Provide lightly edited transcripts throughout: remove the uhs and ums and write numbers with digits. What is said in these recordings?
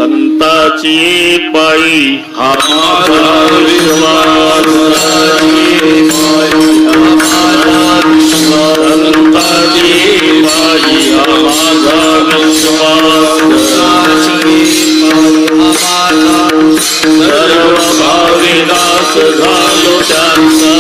संताची पायी हा माझा विश्वास, संताची पायी हा माझा विश्वास, सर्व भाविदास झालो त्यांचा,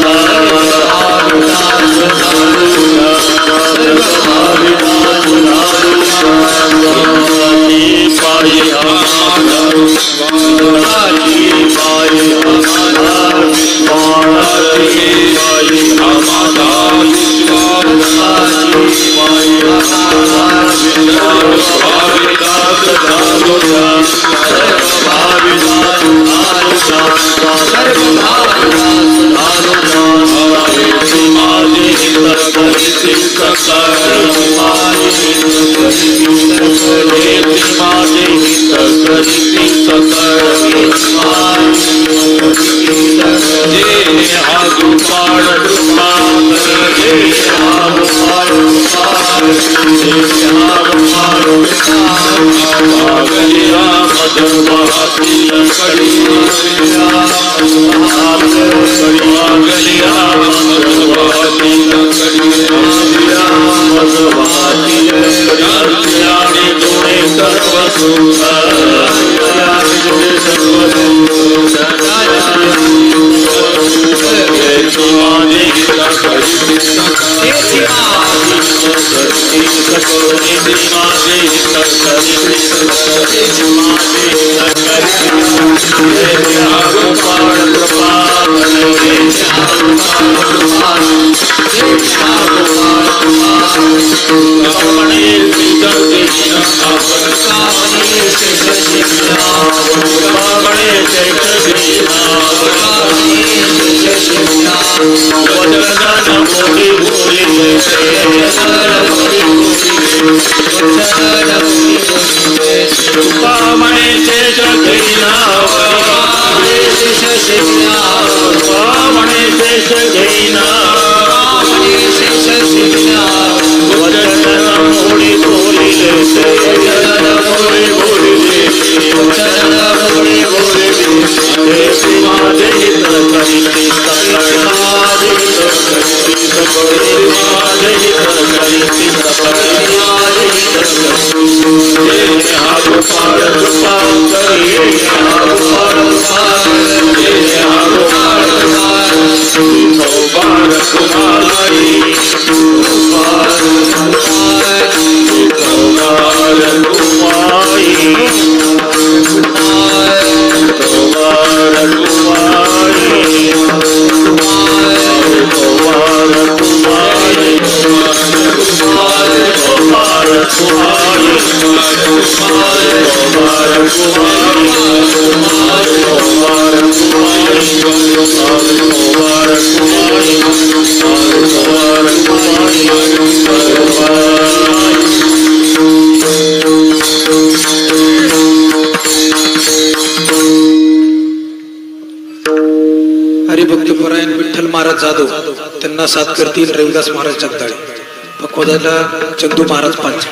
हरिभक्तपरायण विठ्ठल महाराज जाधव त्यांना साथ करतील रविदास महाराज जगदाळे, पक्वादाला चंदू महाराज पाच।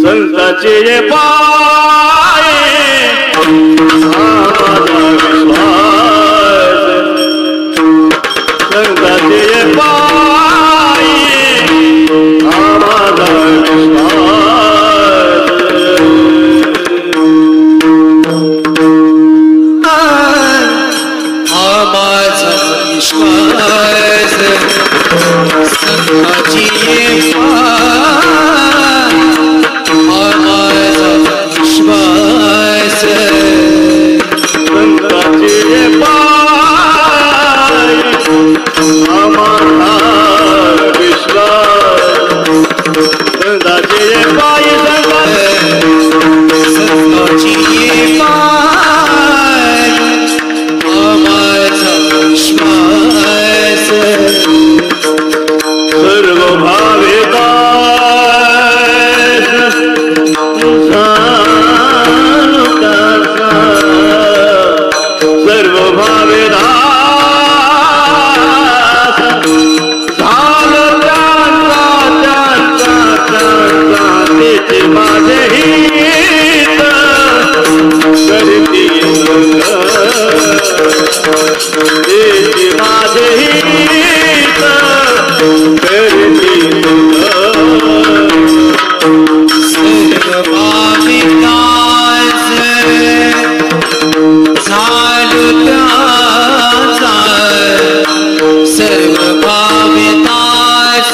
संताचे पाय संताचे पाय आम्हाला माझा विश्वास संताची माझा विश्वास संताचे पाय आम्हाला विश्वास संताचे पाय संताची माझा विश्वास सर्व भावेदा सर्व भावेदा झालं त्याचे माझे हित करती त्याचे माझे हित करती सर्व भाविकांच झालो त्याचा सर्व भाविकांच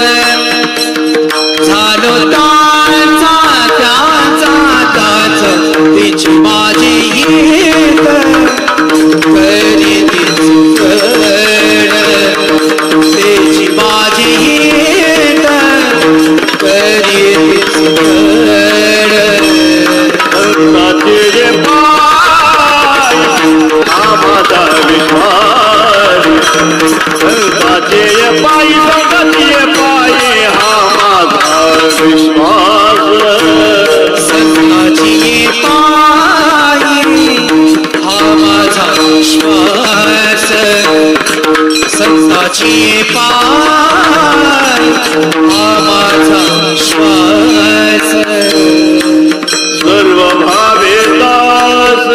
झालो त्याचा तिची माझी हित करी तिची माझी हित करी संताचे पाय आम्हाला विश्वास संताचे पायी संताचे पाय हा माझा विश्वास संताची पायी हा माझा विश्वास संताची पाय हा माझा विश्वास सर्व भावे दास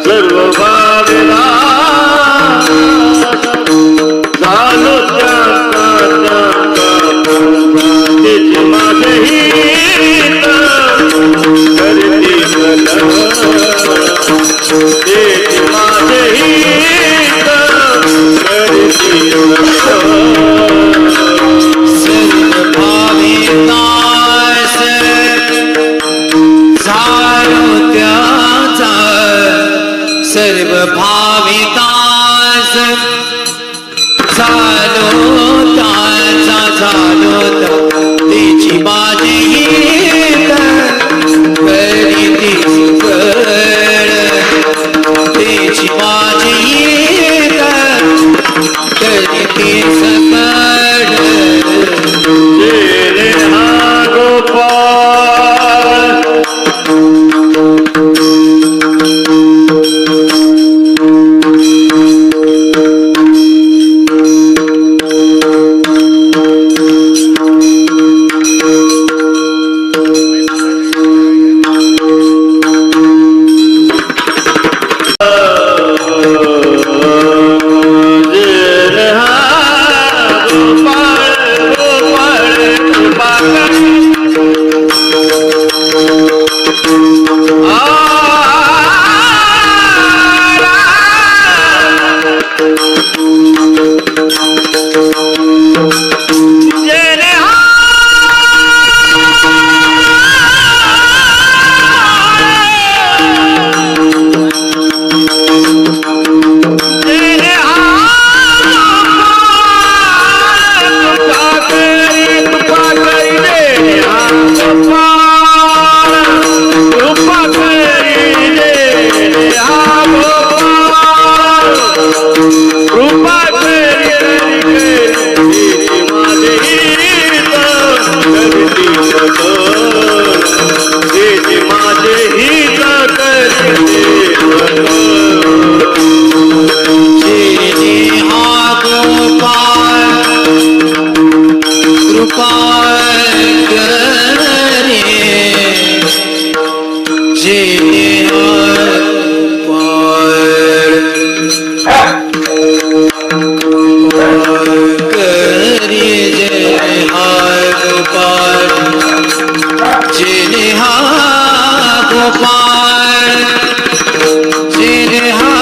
सर्व भावे दास झालो त्याचे माझे हित करती त्याचे माझे हित करती सर्व भाविकांस झालो त्याचा सर्व भाविकांस झालो त्याचा तिची माझी हित करी तिची माझी हित करी सकड तेरे हा गोपाल गोपाळ श्री हा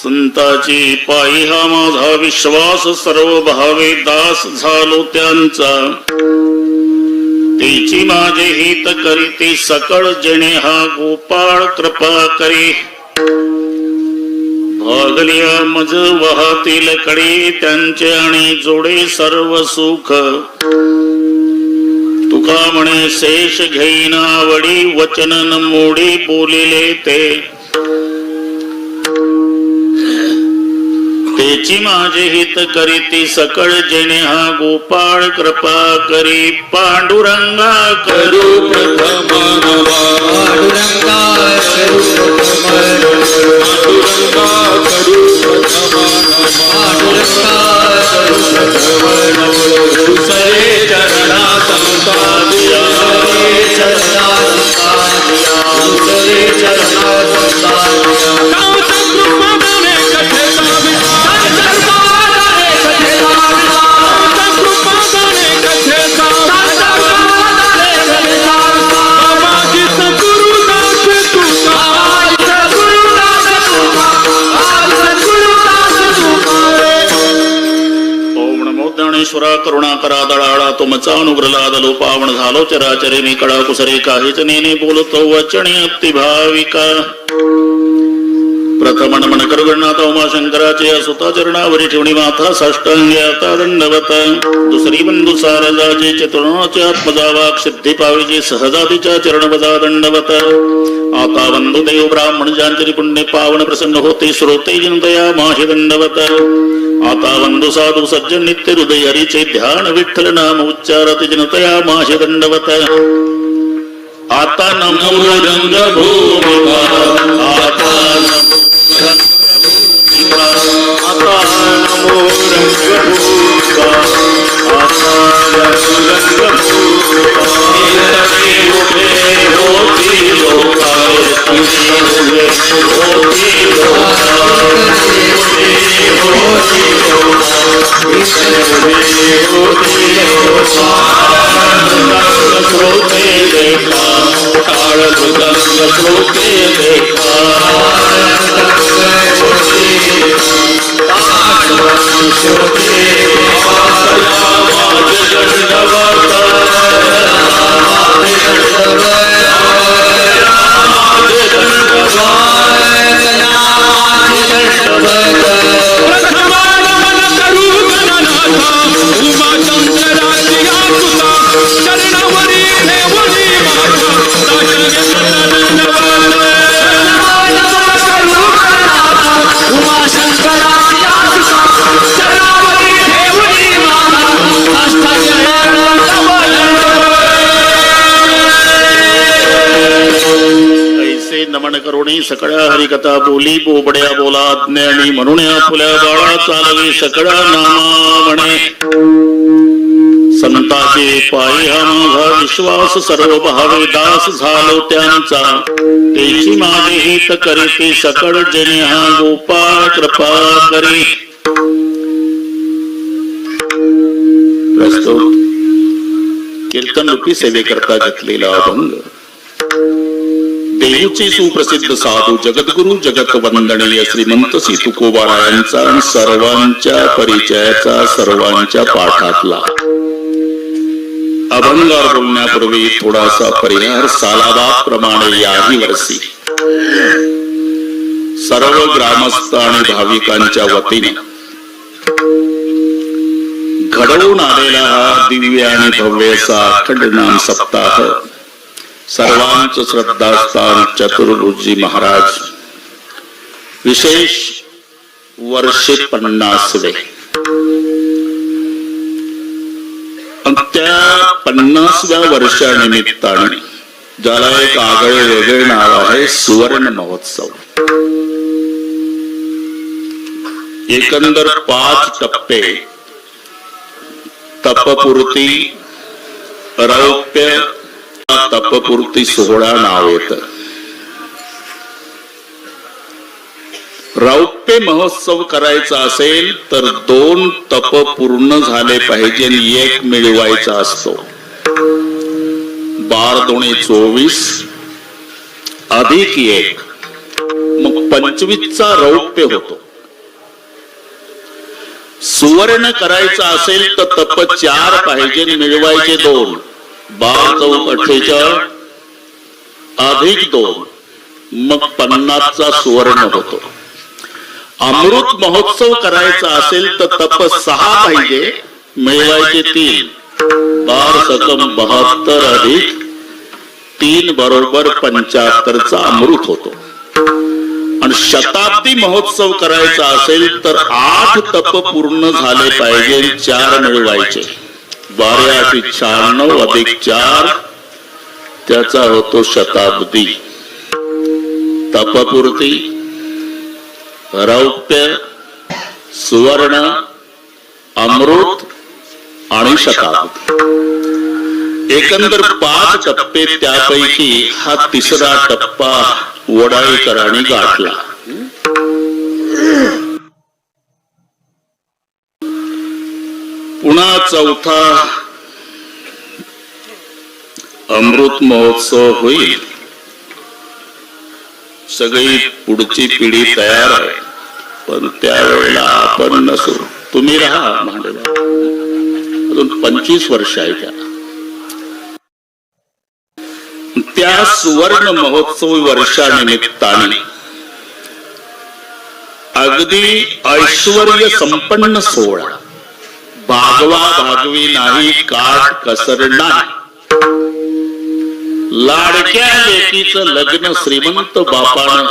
संताची पायी हा माझा विश्वास, सर्व भावे दास झालो त्यांचा. तेची माझे हित करीती सकळ जणे हा गोपाळ कृपा करी. भागलिया मज वाहतील कडे त्यांचे आणि जोडे सर्व सुख. तुका म्हणे शेष घेईन आवडी, वचन न मोडी बोलिले ते. तेची माझे हित करीती सकळ जेणे हा गोपाळ कृपा करी. पांडुरंगा करू प्रथम नवा, पांडुरंगा करू प्रथम पांडुरंगा करू प्रथम पांडुरंगा करू प्रथम दुसरे चरणा संतादिया, चरणा संतादिया, दुसरे चरणा संतादिया. ज्ञानेश्वरा करुणाकरा दळाळा तुमचा अनुग्रलादलो पावन झालो चराचरे मी कळा कुसरे काहीच नेने बोलतो वचने अति भाविका. प्रथम नमन करगणनाथ उमाशंकराचे सुता चरणावरी ठेवणी माथा साष्टांगी आता दंडवत. दुसरी बंधू सारदाचे चतुर्णाचे आत्मजा वाक सिद्धी पावीचे सहजातीच्या चरणवजा दंडवत. आता बंधू देव ब्राह्मण जानचरी पुण्य पावन प्रसन्न होते श्रोते जनतया माहे दंडवत. आता बंधू साधू सज्जन नित्य हृदय हरीचे ध्यान विठ्ठल नाम उच्चारते जनतया माहे दंडवत. आता नमो रंगभूमिका आता आता नमो रंगभूमिका आता रंगभूमिका उभे होती लोकाय उभे होती श्रोते देखा काळ मृदंग श्रोते देखा नमन करुणी सकळा हरिकथा बोली बोबड्या बोला ज्ञानी म्हणून फुल्या बाळा चालवी सकळा नामा म्हणे. संताचे पायी हा माझा विश्वास सर्व भावे दास झालो त्यांचा. तेची माझे हित करीते सकळ जने हा गोपाळ कृपा करी. प्रस्तुत कीर्तन रूपी सेवेकरता घेतलेला अभंग. देऊचे सुप्रसिद्ध साधू जगद्गुरु जगत वंदनीय श्रीमंत श्री तुकोबारायांचा आणि सर्वांच्या परिचयाचा सर्वांच्या पाठातला. अभंगावर बोलण्यापूर्वी थोडासा परिहार सालाबाद प्रमाणे याही वर्षी सर्व ग्रामस्थ आणि भाविकांच्या वतीने घडवून आलेला हा दिव्य आणि भव्य असा अखंड नाम सप्ताह सर्वांच श्रद्धास्थान चतुर्भुजी महाराज विशेष वर्षे 50वे. त्या 50व्या वर्षानिमित्ताने ज्याला एक आगळे वेगळे नाव आहे सुवर्ण महोत्सव. एकंदर 5 टप्पे तपपूर्ती रौप्य तपपूर्ती सोहळा नाव येत. रौप्य महोत्सव करायचा असेल तर 2 तप पूर्ण झाले पाहिजे आणि 1 मिळवायचा असतो. 12 दुणे 24 अधिक 1 मग 25चा रौप्य होतो. सुवर्ण करायचा असेल तर तप 4 पाहिजे आणि मिळवायचे 2. 12 चौक 48 अधिक 2 मग 50चा सुवर्ण होतो. अमृत महोत्सव करायचा असेल तर तप 6 पाहिजे मिळवायचे 3. 12 सकम 72 अधिक 3 बरोबर 75चा अमृत होतो. आणि शताब्दी महोत्सव करायचा असेल तर 8 तप पूर्ण झाले पाहिजे 4 मिळवायचे. 12 96 अधिक 4 त्याचा होतो शताब्दी. तपपूर्ती रौप्य सुवर्ण अमृत आणि शताब्दी एकंदर 5 टप्पे. त्यापैकी हा 3रा टप्पा वडाळीकरांनी गाठला. पुन्हा 4था अमृत महोत्सव होईल. सगळी पुढची पिढी तयार आहे पण त्यावेळेला आपण नसू. तुम्ही राहा भांडवा. अजून 25 वर्ष आहे त्या सुवर्ण महोत्सव वर्षानिमित्ताने अगदी ऐश्वर्य संपन्न सोहळा, भागवा भागवी नाही, काठ कसर नाही. लाडक्या लेकीचं लग्न श्रीमंत बापानं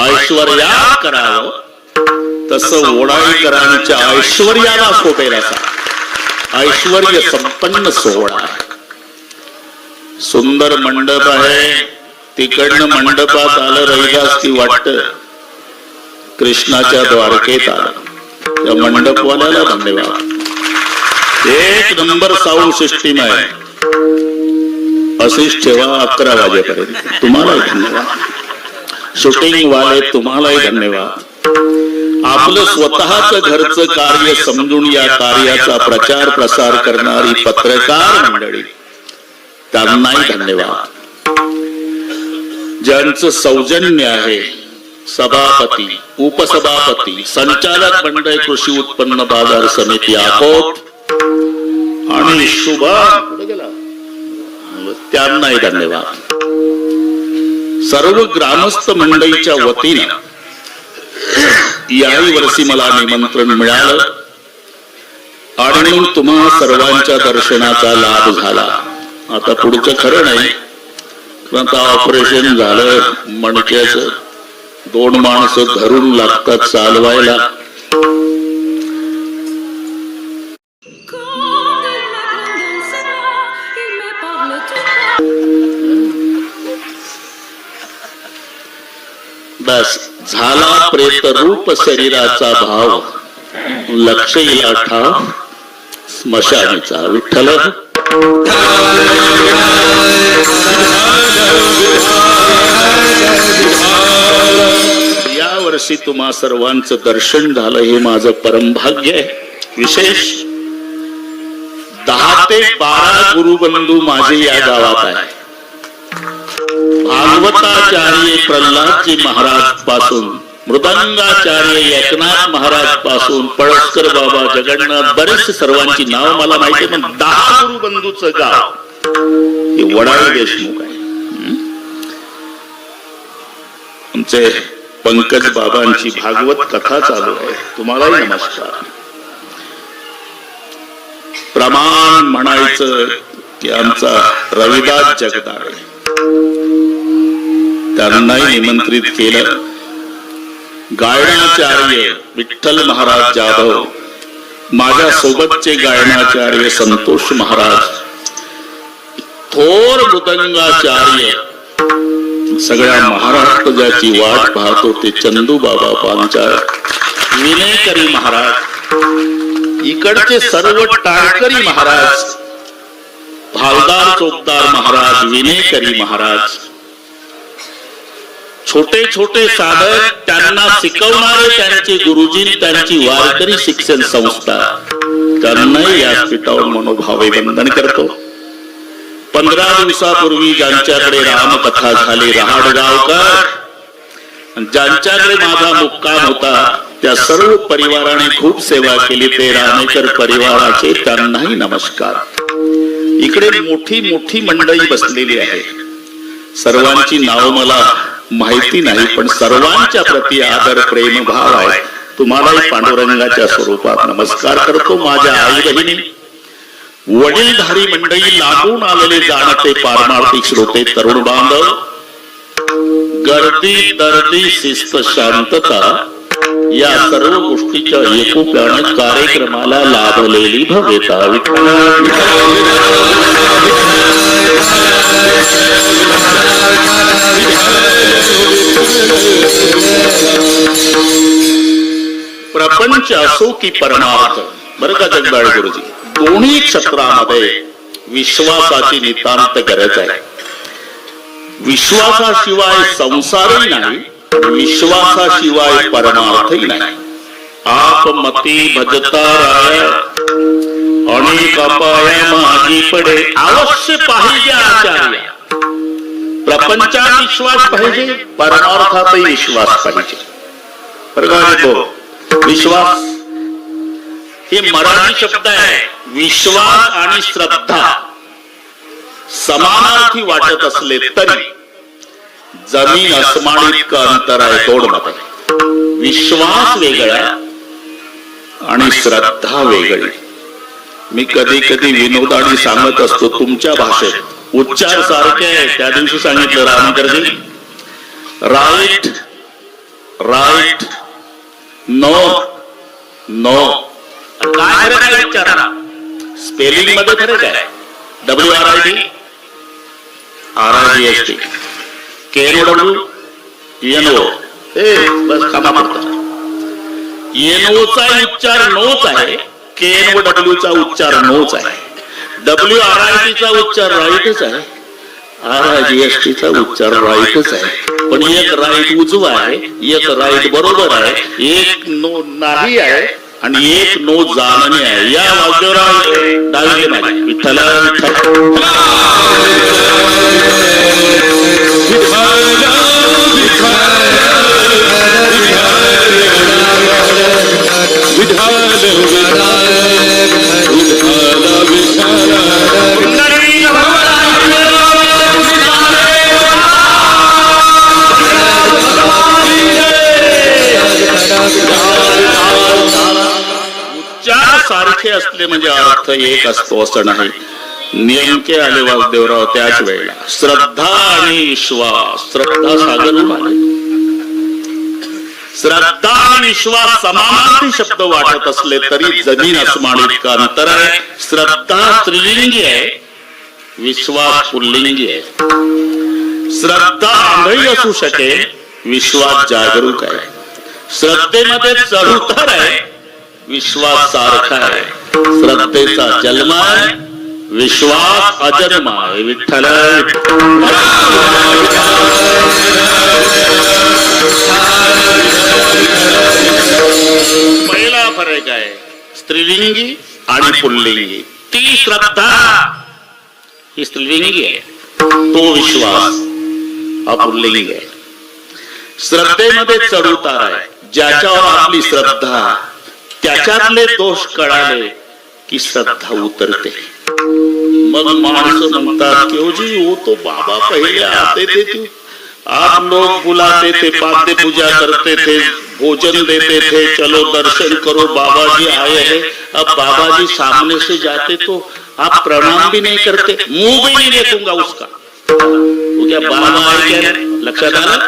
ऐश्वर्यात करावं, तसं ओढाईकरांच्या ऐश्वर्याला शोभेल असा ऐश्वर्य संपन्न सोहळा. सुंदर मंडप आहे. तिकडनं मंडपात आलं रहिदास की वाटत कृष्णाच्या द्वारकेत आलं. त्या मंडपवाल्याला धन्यवाद. एक नंबर साऊंड सिस्टीम आहे. अशीच ठेवा 11 वाजेपर्यंत. तुम्हालाही धन्यवाद. शूटिंग वाले तुम्हालाही धन्यवाद. आपलं स्वतःच घरचं कार्य समजून या कार्याचा प्रचार प्रसार करणारी पत्रकार मंडळी, त्यांनाही धन्यवाद. ज्यांचं सौजन्य आहे, सभापती, उपसभापती, संचालक मंडळ कृषी उत्पन्न बाजार समिती अकोट आणि शुभा, त्यांनाही धन्यवाद. सर्व ग्रामस्थ मंडळीच्या वतीनं याही वर्षी मला निमंत्रण मिळालं आणि म्हणून तुम्हा सर्वांच्या दर्शनाचा लाभ झाला. आता पुढचं खरं नाही, आता ऑपरेशन झालं मणक्याचं, 2 माणसं धरून लागतात चालवायला. बस झाला प्रेत रूप शरीराचा भाव, लक्ष येईल ठाव स्मशानीचा. विठ्ठल या वर्षी तुम्हा सर्वांचं दर्शन झालं हे माझं परमभाग्य आहे. विशेष 10 ते 12 गुरुबंधू माझे या गावात आहे. भागवताचार्य प्रल्हादजी महाराज पासून, मृदंगाचार्य एकनाथ महाराज पासून, पळसकर बाबा, जगन्नाथ, बरेचसे सर्वांची नाव मला माहिती आहे. पण 10 गुरुबंधूचं गाव हे वडाळी देशमुख आहे. आमचे पंकज बाबांची भागवत कथा चालू आहे. तुम्हालाही नमस्कार. प्रमाण म्हणायचं की आमचा रविदास जगदाळे, त्यांनाही निमंत्रित केलं. गायनाचार्य विठ्ठल महाराज जाधव, माझ्या सोबतचे गायनाचार्य संतोष महाराज, थोर मृदंगाचार्य, सगळ्या महाराष्ट्र ज्याची वाट पाहतो ते चंदू बाबा पांचाळ, विनेकरी महाराज, इकडचे सर्व टाळकरी महाराज, भालदार चोपदार महाराज, विनेकरी महाराज, छोटे छोटे साधक, त्यांना शिकवणारे त्यांचे गुरुजी, त्यांची वारकरी शिक्षण संस्था, त्यांनाही व्यासपीठावर मनोभावे वंदन करतो. 15 दिवसापूर्वी ज्यांच्याकडे रामकथा झाली, रहाडगावकर, ज्यांच्याकडे माझा मुक्काम होता, त्या सर्व परिवाराने खूप सेवा केली. ते रामेकर परिवाराचे त्यांनाही नमस्कार. इकडे मोठी मोठी मंडळी बसलेली आहे. सर्वांची नाव मला माहिती नाही, पण सर्वांच्या प्रती आदर प्रेम भाव आहे. तुम्हालाही पांडुरंगाच्या स्वरूपात नमस्कार करतो. माझ्या आई बहिणी, वडीलधारी मंडळी, लागून आलेले जाणते पारमार्थिक श्रोते, तरुण बांधव, गर्दी दर्दी शिस्त शांतता या सर्व गोष्टीच्या एकोप्याने कार्यक्रमाला लाभलेली भव्यता. प्रपंच असो की परमार्थ, बरं का जगदाळे गुरुजी, दोन्ही क्षेत्रामध्ये विश्वासाची नितांत गरज आहे. विश्वासाशिवाय संसारही नाही, विश्वासाशिवाय परमार्थही नाही. आप मती भजता राय, अनेक अपाया मागी पडे, अवश्य पाहिजे आचार्य. प्रपंचात विश्वास पाहिजे, परमार्थातही विश्वास पाहिजे. विश्वास हे मराठी शब्द आहे. विश्वास आणि श्रद्धा समानार्थी वाटत असले तरी जमीन अस्मान इतकं अंतर आहे. 2 मध्ये विश्वास वेगळा आणि श्रद्धा वेगळी. मी कधी कधी विनोदाने सांगत असतो तुमच्या भाषेत उच्चार सारखे आहे. त्या दिवशी सांगितलं रामकरजी, राईट राईट नो नो. काय फरक आहे विचारा. स्पेलिंग मध्ये फरक आहे. WRIT RIGHT KNOW बस कामा पडतात. NO चा उच्चार नोच आहे, KNOW चा उच्चार नोच आहे, WRIT चा उच्चार राईटच आहे, RIGHT चा उच्चार राईटच आहे. पण एक राईट उजवा आहे, एक राईट बरोबर आहे, एक नो नाही आहे आणि एक नो जाणणे आहे. या वाद्यराव डावीले माझे विठ्ठल उच्चार सारखे असले म्हणजे अर्थ एक असतो असं नाही. नेमके आले वासुदेवराव त्याच वेळेला. श्रद्धा आणि विश्वास. श्रद्धा सागरून आले. श्रद्धा आणि विश्वास समानार्थी शब्द वाटत असले तरी जमीन आसमान इतका अंतर आहे. श्रद्धा स्त्रीलिंगी आहे, विश्वास पुल्लिंगी आहे. श्रद्धा आंधळी असू शकेल, विश्वास जागरूक आहे. श्रद्धेमध्ये चढउतार आहे, विश्वास सारखा आहे. श्रद्धेचा जन्म आहे, विश्वास अजन्म आहे. विठ्ठल पहिला फरक आहे स्त्रीलिंगी आणि पुल्लिंगी. ती श्रद्धा ही स्त्रीलिंगी आहे, तो विश्वास हा पुल्लिंगी आहे. श्रद्धेमध्ये चढउतार आहे. ज्याच्यावर आपली श्रद्धा त्याच्यातले दोष कळाले की श्रद्धा उतरते. मग माणसं म्हणतात क्यों जी वो तो बाबा पहले आते थे, आप लोग बुलाते थे, पाद्य पूजा करते थे, भोजन देते थे, चलो दर्शन करो बाबा जी आए हैं. अब बाबा जी सामने से जाते तो आप प्रणाम भी नहीं करते, मुंह भी नहीं देखूंगा उसका. तो क्या बाबा आए क्या? लक्षात आलं.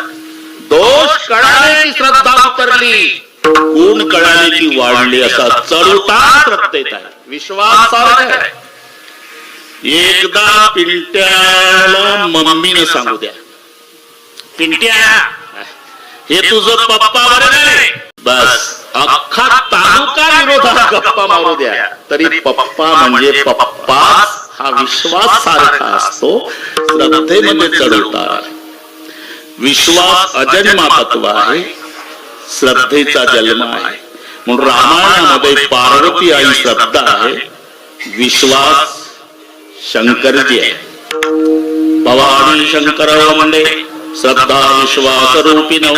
दोष कळाले की श्रद्धा उतरली, गुण कळाले की वाढली. असा चढउतार श्रद्धेत आहे. विश्वास सारखा आहे. एकदा पिंट्याला मम्मीने सांगू द्या, पिंट्या हे तुझं पप्पा बरोबर. बस अख्खा तालुका विरोधात गप्पा मारू द्या तरी पप्पा म्हणजे पप्पा हा विश्वास सारखा असतो. श्रद्धेमध्ये चढउतार. विश्वास अजन्मा तत्व आहे, श्रद्धेचा जन्म आहे. म्हणून रामायणामध्ये पार्वती आई श्रद्धा आहे, विश्वास शंकरजी आहे. भवानी शंकर वंदे श्रद्धा विश्वास रूपिणौ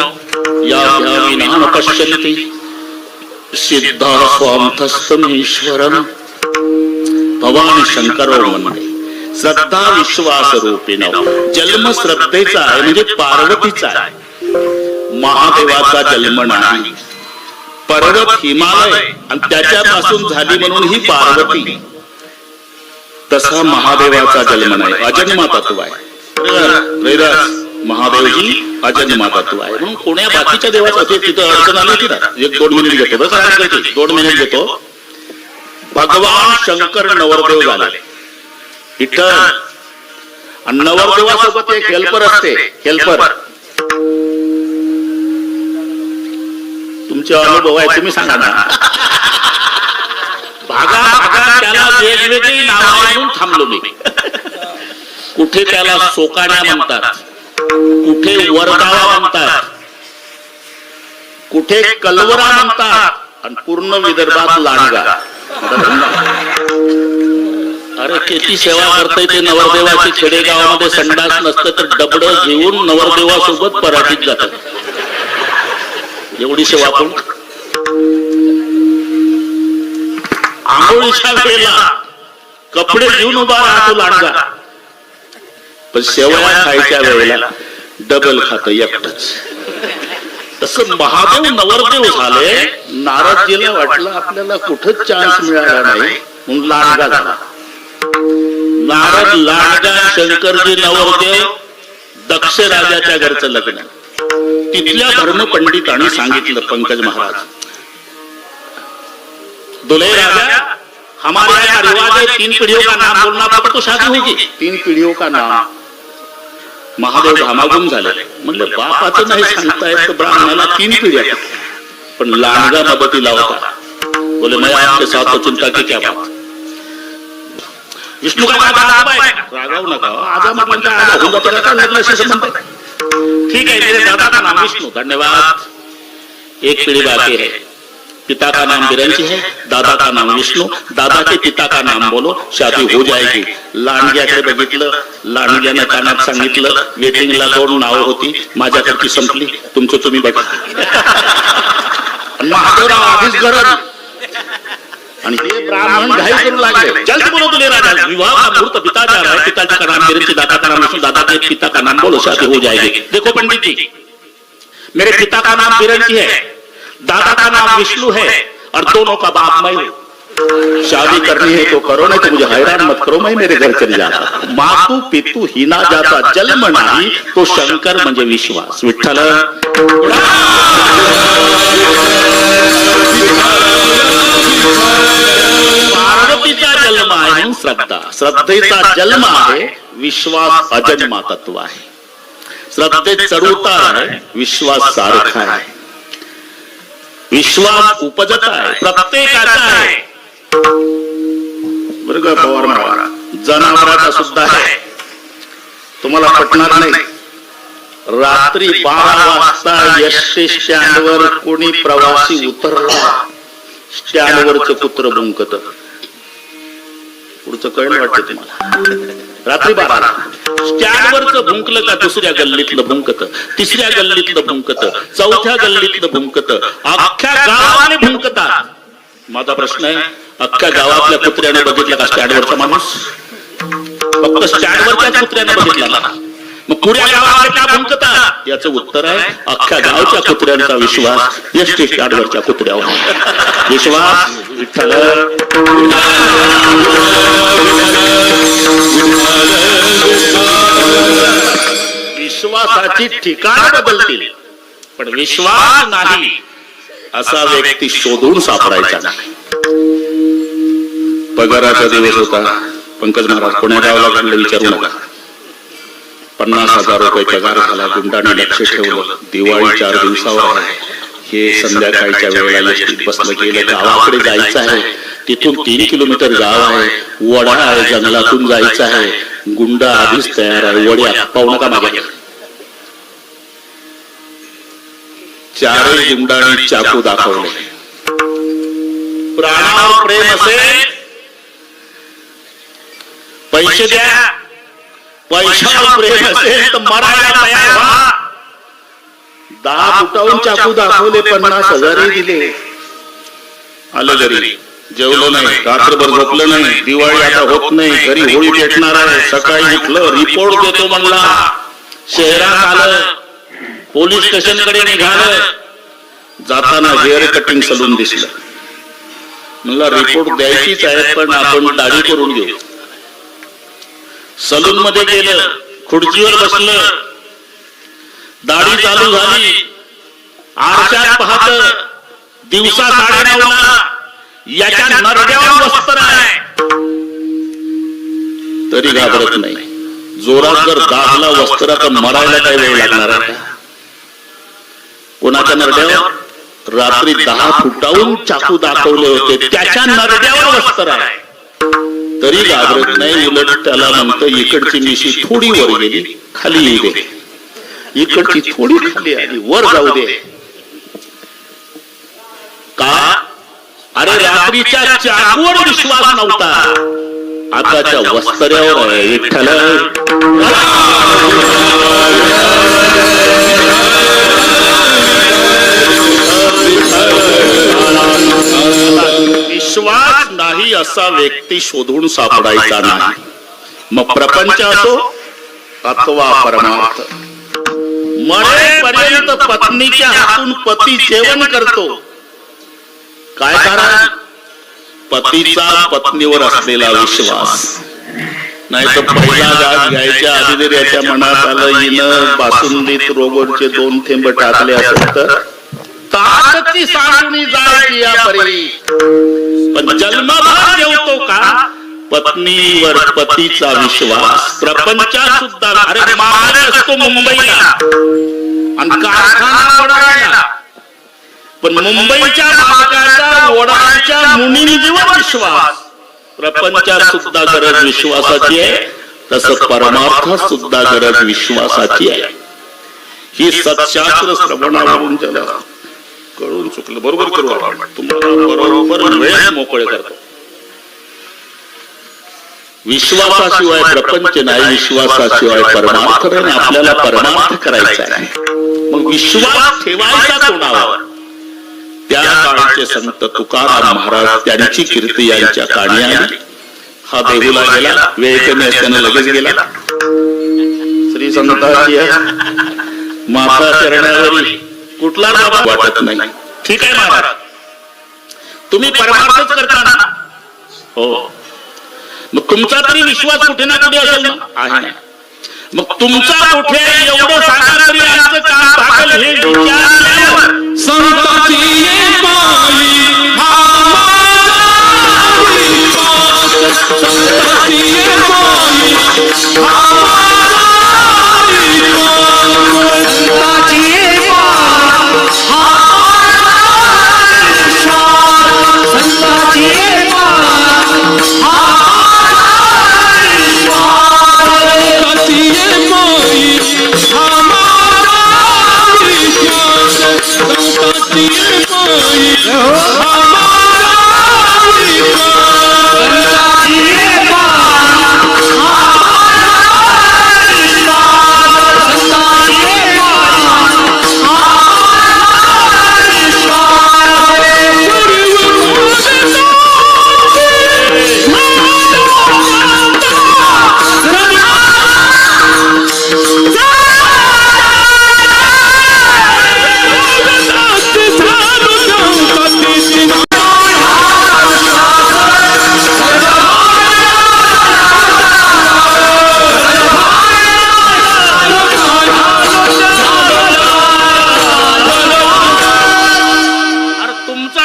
याभ्यां विना न पश्यन्ति सिद्धा स्वांतस्तमीश्वरम्. भवानी शंकर वंदे श्रद्धा विश्वास रूपिणौ. जन्म श्रद्धेचा आहे म्हणजे पार्वतीचा आहे. महादेवाचा जन्म नाही. पर्वत हिमालय आणि त्याच्यापासून झाली म्हणून ही पार्वती. तसा महादेवाचा जन्म नाही, अजन्मा तत्व आहे. महादेवजी अजन्मा तत्व आहे. म्हणून कोण्या बाकीच्या देवाचं तिथं अडचण आली होती ना. 1-2 मिनिट घेतो बस, 2 मिनिट घेतो. भगवान शंकर नवरदेव झाले. विठ्ठल आणि नवरदेवासोबत एक हेल्पर असते. हेल्पर तुमचे अनुभव आहे तुम्ही सांगा ना. भागा भागा त्याला वेगवेगळी नावं म्हणून थांबलो मी. कुठे त्याला सोकाण्या म्हणतात, कुठे वरगावा म्हणतात, कुठे कलवरा म्हणतात आणि पूर्ण विदर्भात लांडगा. अरे किती सेवा करता येते नवरदेवाची. खेडेगावामध्ये संडास नसतं तर डबड घेऊन नवरदेवासोबत पराठीत जातात. एवढी सेवा पण. आंघोळीच्या वेळेला कपडे घेऊन उभा राहतो लांडगा, पण शेवया खायच्या वेळेला डबल खात एकटच. तसं महादेव नवरदेव झाले. नारदजीला वाटलं आपल्याला कुठंच चान्स मिळाला नाही म्हणून लांडगा झाला. नारद लांडगा, शंकरजी नवरदेव, दक्ष राजाच्या घरचं लग्न. तिथल्या धर्मपंडितांनी सांगितलं, पंकज महाराज, दुल्हे राजा, हमारे यहाँ रिवाज है 3 पीढ़ियों का नाम बोलना पड़ता तो शादी होगी. 3 पीढ़ियों का नाम. महादेव घामाघूम झाले. म्हणले बापाचं नाही सांगतायत तर ब्राह्मणाला 3 पिढ्या. पण लांडगा मदतीला होता. बोले मैं आपके साथ तो चिंता की क्या बात. विष्णू का नाम है, रागाव नका. आजा म्हटलं आजा होगा तेरा का लग्नाशी संबंध. ठीक है, मेरे दादा का नाम विष्णू. धन्यवाद. एक पीढ़ी बाकी है. पिता का नाम बिरंची है, दादा का नाम विष्णू. दादा के पिता का नाम बोलो, शादी हो जाएगी. लांडग्याकडे बघितलं. लांडग्याने कानात सांगितलं, वेटिंगला 2 नावं होती, माझ्याकडची संपली, तुमचं तुम्ही बघा. महादेवराव आधीच गरज. आणि ते ब्राह्मण घाई करू लागले. जल्दी बोलो दुल्हे राजा, विवाह का मुहूर्त पिता जा रहा है. पिताजी का नाम बिरंची, दादा का नाम विष्णू, दादा के पिता का नाम बोलो, शादी हो जाएगी. देखो पंडित जी, मेरे पिता का नाम बिरंची है, दादा का नाम विष्णु है और दोनों का बाप मैं हूं. शादी करनी है तो करो, नहीं तो मुझे हैरान मत करो, मैं मेरे घर चले जाता. मातू पितू हिना जाता जन्म नाही, तो शंकर म्हणजे विश्वास. विठ्ठल. पार्वतीचा जन्म आहे श्रद्धा. श्रद्धेचा जन्म आहे, विश्वास अजन्मा तत्व आहे. श्रद्धेत चढउतार आहे, विश्वास सारखा आहे. विश्वास उपजत आहे, प्रत्येकाचा आहे. बरं का पवार महाराज, जनावराचा सुद्धा आहे. तुम्हाला पटणार नाही, रात्री 12 वाजता एसटी स्टँडवर कोणी प्रवासी उतरला, स्टँडवरचं कुत्र भुंकत. पुढचं कळलं वाटतं तुम्हाला. रात्री 12 स्टँडवरचं भुंकलं का दुसऱ्या गल्लीतलं भुंकत, तिसऱ्या गल्लीतलं भुंकत, चौथ्या गल्लीतलं भुंकत, अख्ख्या गावाने भुंकतात. माझा प्रश्न आहे, अख्ख्या गावातल्या कुत्र्याने बघितला का स्टँडवरचा माणूस? फक्त स्टँडवरच्या कुत्र्याने बघितला. मग पुऱ्या गावाला का भुंकतात? याचं उत्तर आहे, अख्ख्या गावच्या कुत्र्यांचा विश्वास एसटी स्टँडवरच्या कुत्र्यावर. विश्वास. विठ्ठल. विश्वासाची ठिकाण बदलतील, पण विश्वास नाही असा व्यक्ती शोधून सापडायचा नाही. पगाराचा दिवस होता. पंकज महाराज पुण्या गावाला लागले, विचारू नका. 50,000 रुपये पगार झाला. गुंडाने लक्ष ठेवलं. दिवाळी 4 दिवसावर आहे. हे संध्याकाळच्या वेळेला एसटीत बसलं. गेलं गावाकडे जायचं आहे. तिथून 3 किलोमीटर गाव आहे, वडा आहे, जंगलातून जायचं आहे. गुंडा आधीच तयार आहे. वड्या पाहू नका मागे. 4 गुंडांनी चाकू दाखवले. प्राणावर प्रेम असेल, पैसे द्या. पैशावर प्रेम असेल तर मरायला तयार व्हा. 10 फुटावून चाकू दाखवले, 50,000 दिले. आलं घरी, जेवलो नाही, रात्रभर झोपलं नाही. दिवाळी आता होत नाही, घरी होळी पेटणार आहे. सकाळी उठलं, रिपोर्ट देतो म्हणला. शहरात आलं, पोलीस स्टेशन कडे निघालं. जाताना हेअर कटिंग सलून दिसलं. म्हणला रिपोर्ट द्यायचीच आहे, पण आपण दाढी करून घेऊ. सलून मध्ये गेलं, खुर्चीवर बसलं. दाढी चालू झाली. आरशात पाहत, दिवसा 9:30ला याच्या नरड्यावर वस्त्र आहे, तरी घाबरत नाही. जोरात जर दाबला वस्त्र तर मरायला काही वेळ लागणार आहे. कोणाच्या नरड्यावर? रात्री 10 फुटावून चाकू दाखवले होते, त्याच्या नरड्यावर वस्त्र आहे, तरी घाबरत नाही. उलट त्याला म्हणतं, इकडची मिशी थोडी वर गेली, खाली येऊ दे. इकडची थोडी खाली आली, वर जाऊ दे. का? अरे रात्रीच्या चाकूवर विश्वास नव्हता, आताच्या वस्त्र्यावर आहे. विठ्ठल. विश्वास नाही असा व्यक्ती शोधून सापडायचा नाही. मग प्रपंच असो अथवा परमार्थ. मरेपर्यंत पत्नीच्या हातून पती जेवण करतो. काय कारण? पतीचा पत्नीवर असलेला विश्वास. नाही तर पहिला घास घ्यायच्या आधी जर याच्या मनात आलं हिनं बासुंदीत रोगोरचे 2 थेंब टाकले असेल तर ताकदची सांगणी जायची या परी. पण जन्मभर जेवतो का? पत्नीवर पतीचा विश्वास. प्रपंचात सुद्धा अरे मालक असतो मुंबईला आणि कारखाना वडाळला, पण मुंबईच्या मालकाचा वडाळच्या मुनींवर विश्वास. प्रपंचात सुद्धा गरज विश्वासाची आहे, तसं परमार्थात सुद्धा गरज विश्वासाची आहे. ही सत्शास्त्र श्रवणावरून ज्याला कळून चुकलं बरोबर करू आपण, तुम्हाला बरोबर वेळ मोकळे करतो. विश्वासाशिवाय प्रपंच नाही, विश्वासाशिवाय परमार्थ नाही. आपल्याला परमार्थ करायचा आहे, मग विश्वास ठेवायचा कोणावर? त्या काळचे संत तुकाराम महाराज, त्यांची कीर्ती यांच्या काणी आली. हा देहूला गेला, वेळ कमी असताना लगेच गेला. श्री संतांची माता चरणावरी कुठला बाबा वाटत नाही. ठीक आहे महाराज, तुम्ही परमार्थच करता ना? हो. मग तुमचा तरी विश्वास कुठे ना कुठे असेल ना? आहे. मग तुमचा कुठे एवढं सांगा तरी आमचं काम भागेल हे विचारल्यावर संताची पायी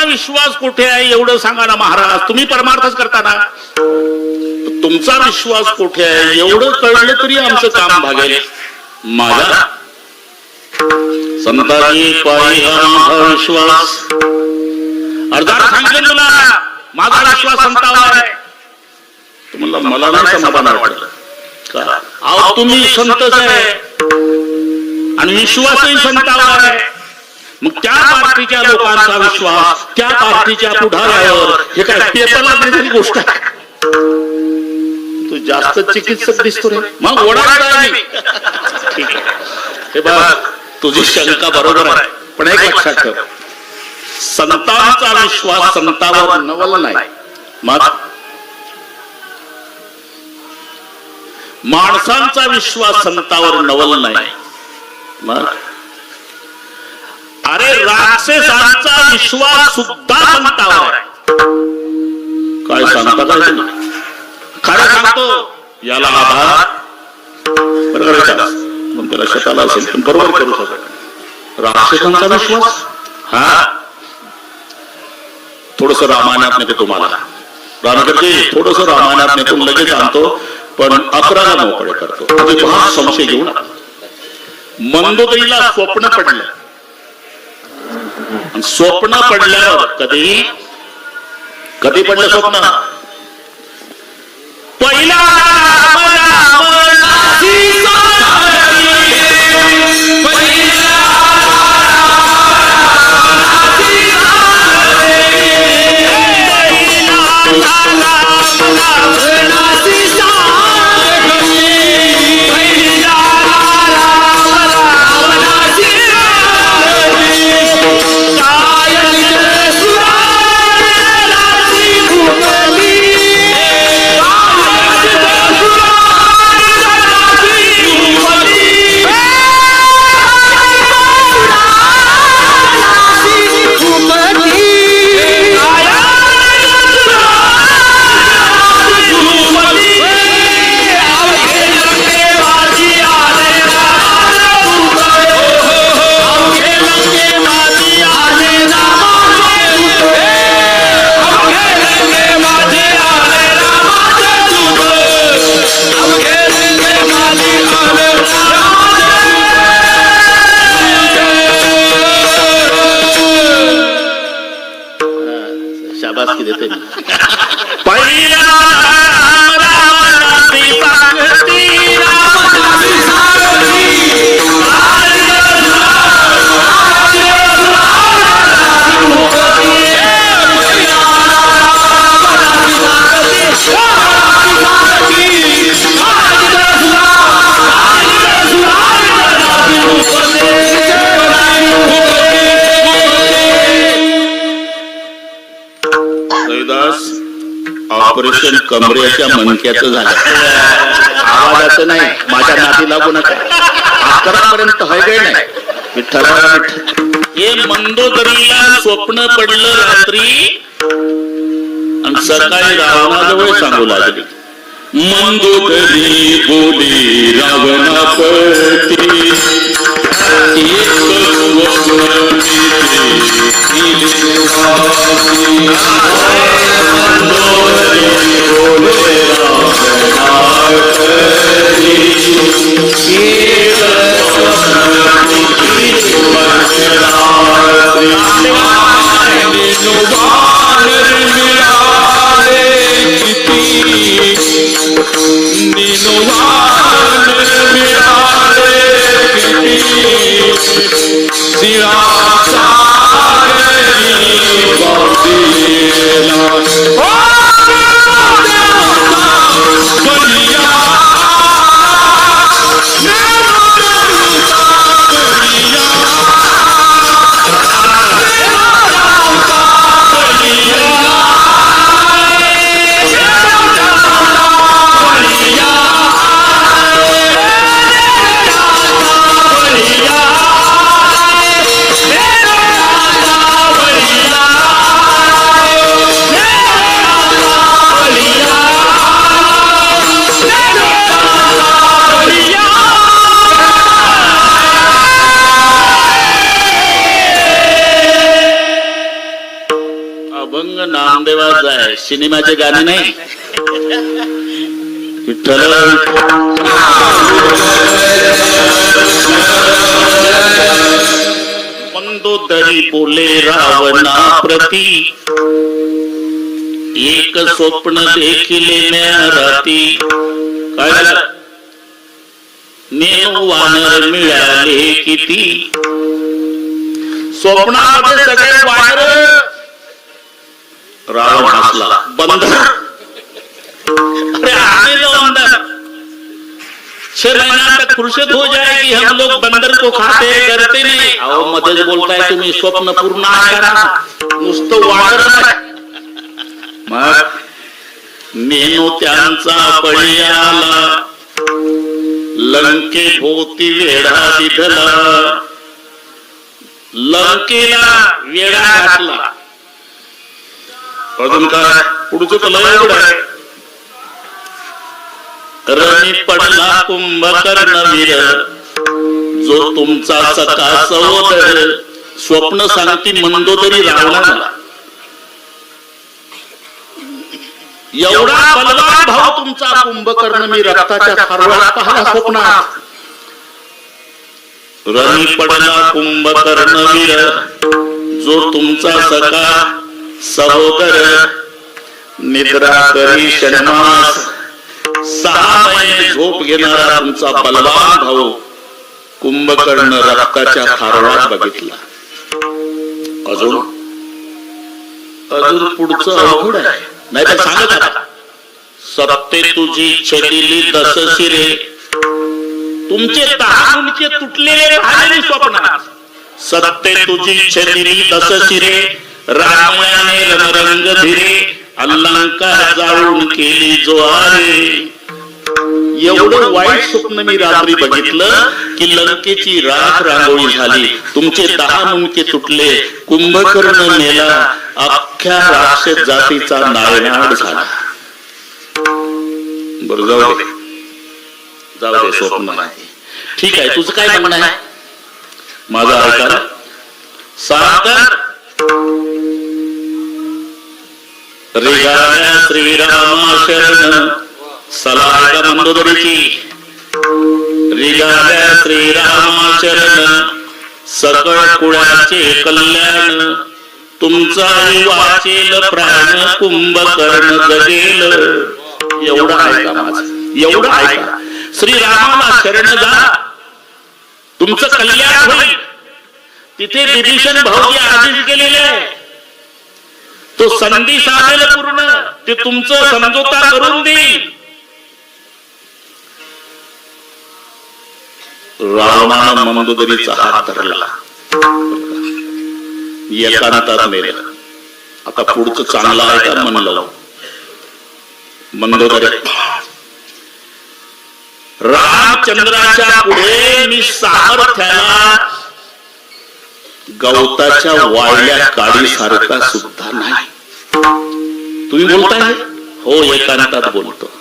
विश्वास कुठे आहे एवढं सांगा ना महाराज. तुम्ही परमार्थच करता ना, तुमचा विश्वास कुठे आहे एवढं कळलं तरी आमचं काम भागेल. माझा संतांची पायी विश्वास अर्धा सांगेल तुला. माझा विश्वास संतावर आहे. तुम्हाला मला नाही समाधान वाटलं का? अहो तुम्ही संतच आहे आणि विश्वासही संतावर आहे. मग त्या पार्टीच्या लोकांचा विश्वास त्या पार्टीच्या पुढाऱ्यावर हे काय पेपरला देणारी गोष्ट आहे? तू जास्त चिकित्सक दिसतो रे. मग ओढायला ठीक आहे. हे बघ तुझी शंका बरोबर आहे, पण एक लक्षात ठेव, संतांचा विश्वास संतावर नवल नाही. मग माणसांचा विश्वास संतावर नवल नाही. मग अरे राक्षसांचा विश्वास सुद्धा संतावर आहे. काय सांगता काय तुम्ही? खरं सांगतो याला आधार बरोबर मग त्याला शताला असेल पण बरोबर करू शकत. राक्षसांचा विश्वास हा थोडस रामायणात नेतो तुम्हाला. रामकरजी थोडस रामायणात नेतो लगेच आणतो, पण 11ला मोकळे करतो. हा संशय घेऊन मंदोदरीला स्वप्न पडलं. स्वप्न पडल्यावर कधी पडलं स्वप्न? पहिला शाबासकी देते मी. पहिला रावणाची सांगती, रावणाची सांगती. ऑपरेशन कमरेच्या मणक्याचं झालं. आवाजाचं नाही, माझ्या नादी लागू नका. 11 पर्यंत हयगय नाही. विठ्ठल हे मंदोदरीला स्वप्न पडलं रात्री आणि सकाळी रावणाजवळ सांगू लागली. मंदोदरी बोली रावणापती, नामदेवाचा आहे, सिनेमाचे गाणे नाही. विठ्ठल मंदोदरी बोले रावणा प्रती, एक स्वप्न देखिले राती. काय झालं? नेनो वानर मिळाले किती. स्वप्नामध्ये सगळे वानर. रावण हंसला. बंदर, अरे आने दो अंदर, 6 महीना तक फुर्सत हो जाएगी, हम लोग बंदर को खाते करते नहीं. अहो मध्येच बोलताय तुम्ही, स्वप्न पूर्ण करा, नुसतं वाढर. मग नेनो त्यांचा बळी आला, लंके भोवती वेढा दिधला. लंकेला वेढा घातला. अजून काय पुढचं तर लय एवढं आहे. रणी पडला कुंभकर्ण वीर, जो तुमचा सखा सहोदर. स्वप्न सांगती मंदोदरी रावणाला, एवढा बलवान भाव तुमचा कुंभकर्ण मी रक्ताच्या खारवळात पाहला स्वप्नात. रणी पडला कुंभकर्ण वीर, जो तुमचा सखा सहोदर. निद्रा करी षण्मास, 6 महिने झोप घेणारा तुमचा बलवान भाऊ कुंभकर्ण रक्ताच्या खारवात बघितला. अजून अजून पुढचं अवघड आहे, नाही तर सांगत आता. सत्ते तुझी छदिली 10 शिरे, तुमचे 10 मुंडके तुटलेले पाहिले स्वप्नात. सत्ते तुझी छदिली 10 शिरे, रामाने रणरंग धीरे, अलंका जाळून केली ज्वारे. एवढं वाईट स्वप्न मी रात्री बघितलं की लंकेची राख रांगोळी झाली, तुमचे 10 मुंडके तुटले, कुंभकर्ण मेला, अख्ख्या राक्षस जातीचा नायनाट झाला. बरं जाऊ दे, जाऊ दे, स्वप्न नाही. ठीक आहे, तुझं काय म्हणणं आहे? माझा ऐका. सागर रिगाया श्रीरामा शरण, सलाय मंदोदरीची. रिगाया श्रीरामा शरण, सकळ कुळाचे कल्याण. तुमचाही वाचेल प्राण कुंभकर्ण जगेल. एवढं ऐका माझं, एवढं ऐका. श्रीरामाला शरण जा, तुमचं कल्याण होईल. तिथे विभीषण भाऊजी आधीच गेलेले आहे. तो संधी साधेल पूर्ण, ते तुमचं समझोता करून देईल. रावणानं मंदोदरीचा हात धरला, एकांतात नेलं. आता पुढचं चांगलं आहे का म्हणलं. मंदोदरी, रामचंद्राच्या पुढे मी सामर्थ्याला गवताच्या वाळल्या काडीसारखा सुद्धा नाही. तुम्ही बोलताय हो, एकांतात बोलतो.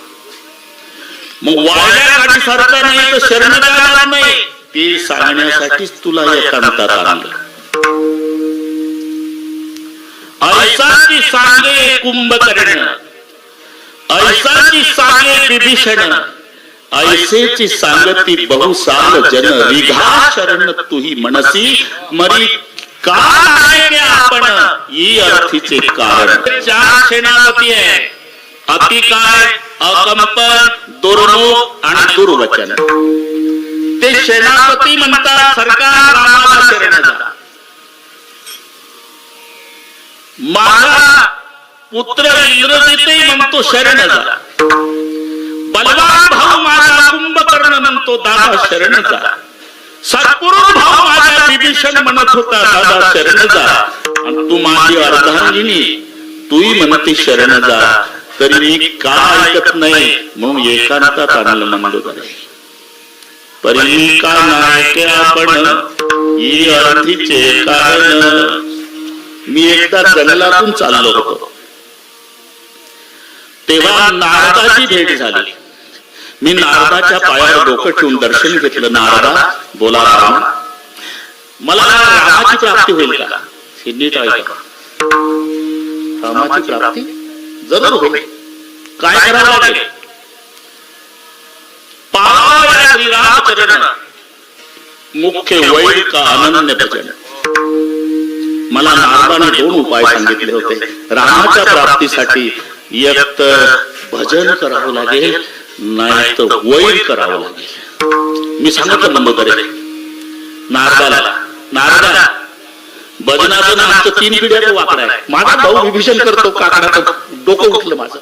मग वाळल्या काडीसारखा नाही तर शरण जाणार नाही, ते सांगण्यासाठीच तुला एकांतात आणलं. ऐसाची सांगे कुंभकर्ण, ऐसाची सांगे विभीषण, ऐसेची सांगती बहुसाल जन, रिघा शरण तुही मनसी मरी काय आपण ही अर्थीचे कारण. 4 सेनापती आहे, अति काय, अकंपन, दुर्मुख आणि दुर्वचन. ते सेनापती म्हणतात सरकार रामाला शरण जा. माझा पुत्र इंद्रजितही म्हणतो शरण जा. बलवान भाऊ माझा कुंभकर्ण म्हणतो दादा शरण जा. सत्पुरुष भाऊ माझा विभीषण म्हणत होता दादा शरण जा. आणि तू माझी अर्धांगिनी, तूही म्हणते शरण जा, तरी मी का ऐकत नाही म्हणून एकांतात आणलं मंदोदरी. परी का नाही आपण ही अर्थीचे कारण. मी एकदा जंगलातून चाललो होतो, तेव्हा नारदाची भेट झाली. मी नारदाच्या पायावर डोकं ठेवून दर्शन घेतलं. नारदा बोला राम, मला रामाची प्राप्ती होईल का? हे नीट ऐका. रामाची प्राप्ती जरूर होईल. काय करावं लागेल? पावा श्रीरामचरण मुख्य वैर का अनन्य भजन. मला नारदाने 2 उपाय सांगितले होते. रामाच्या प्राप्तीसाठी एक तर भजन करावं लागेल, नाही तर वैर करावं लागेल. मी सांगितलं मंदोदरी नारदाला, नारदा भजनाचं ना आमचं 3 पिढ्याचं वाकडा आहे. माझा भाऊ विभीषण करतो काकडाचं डोकं उठलं माझं.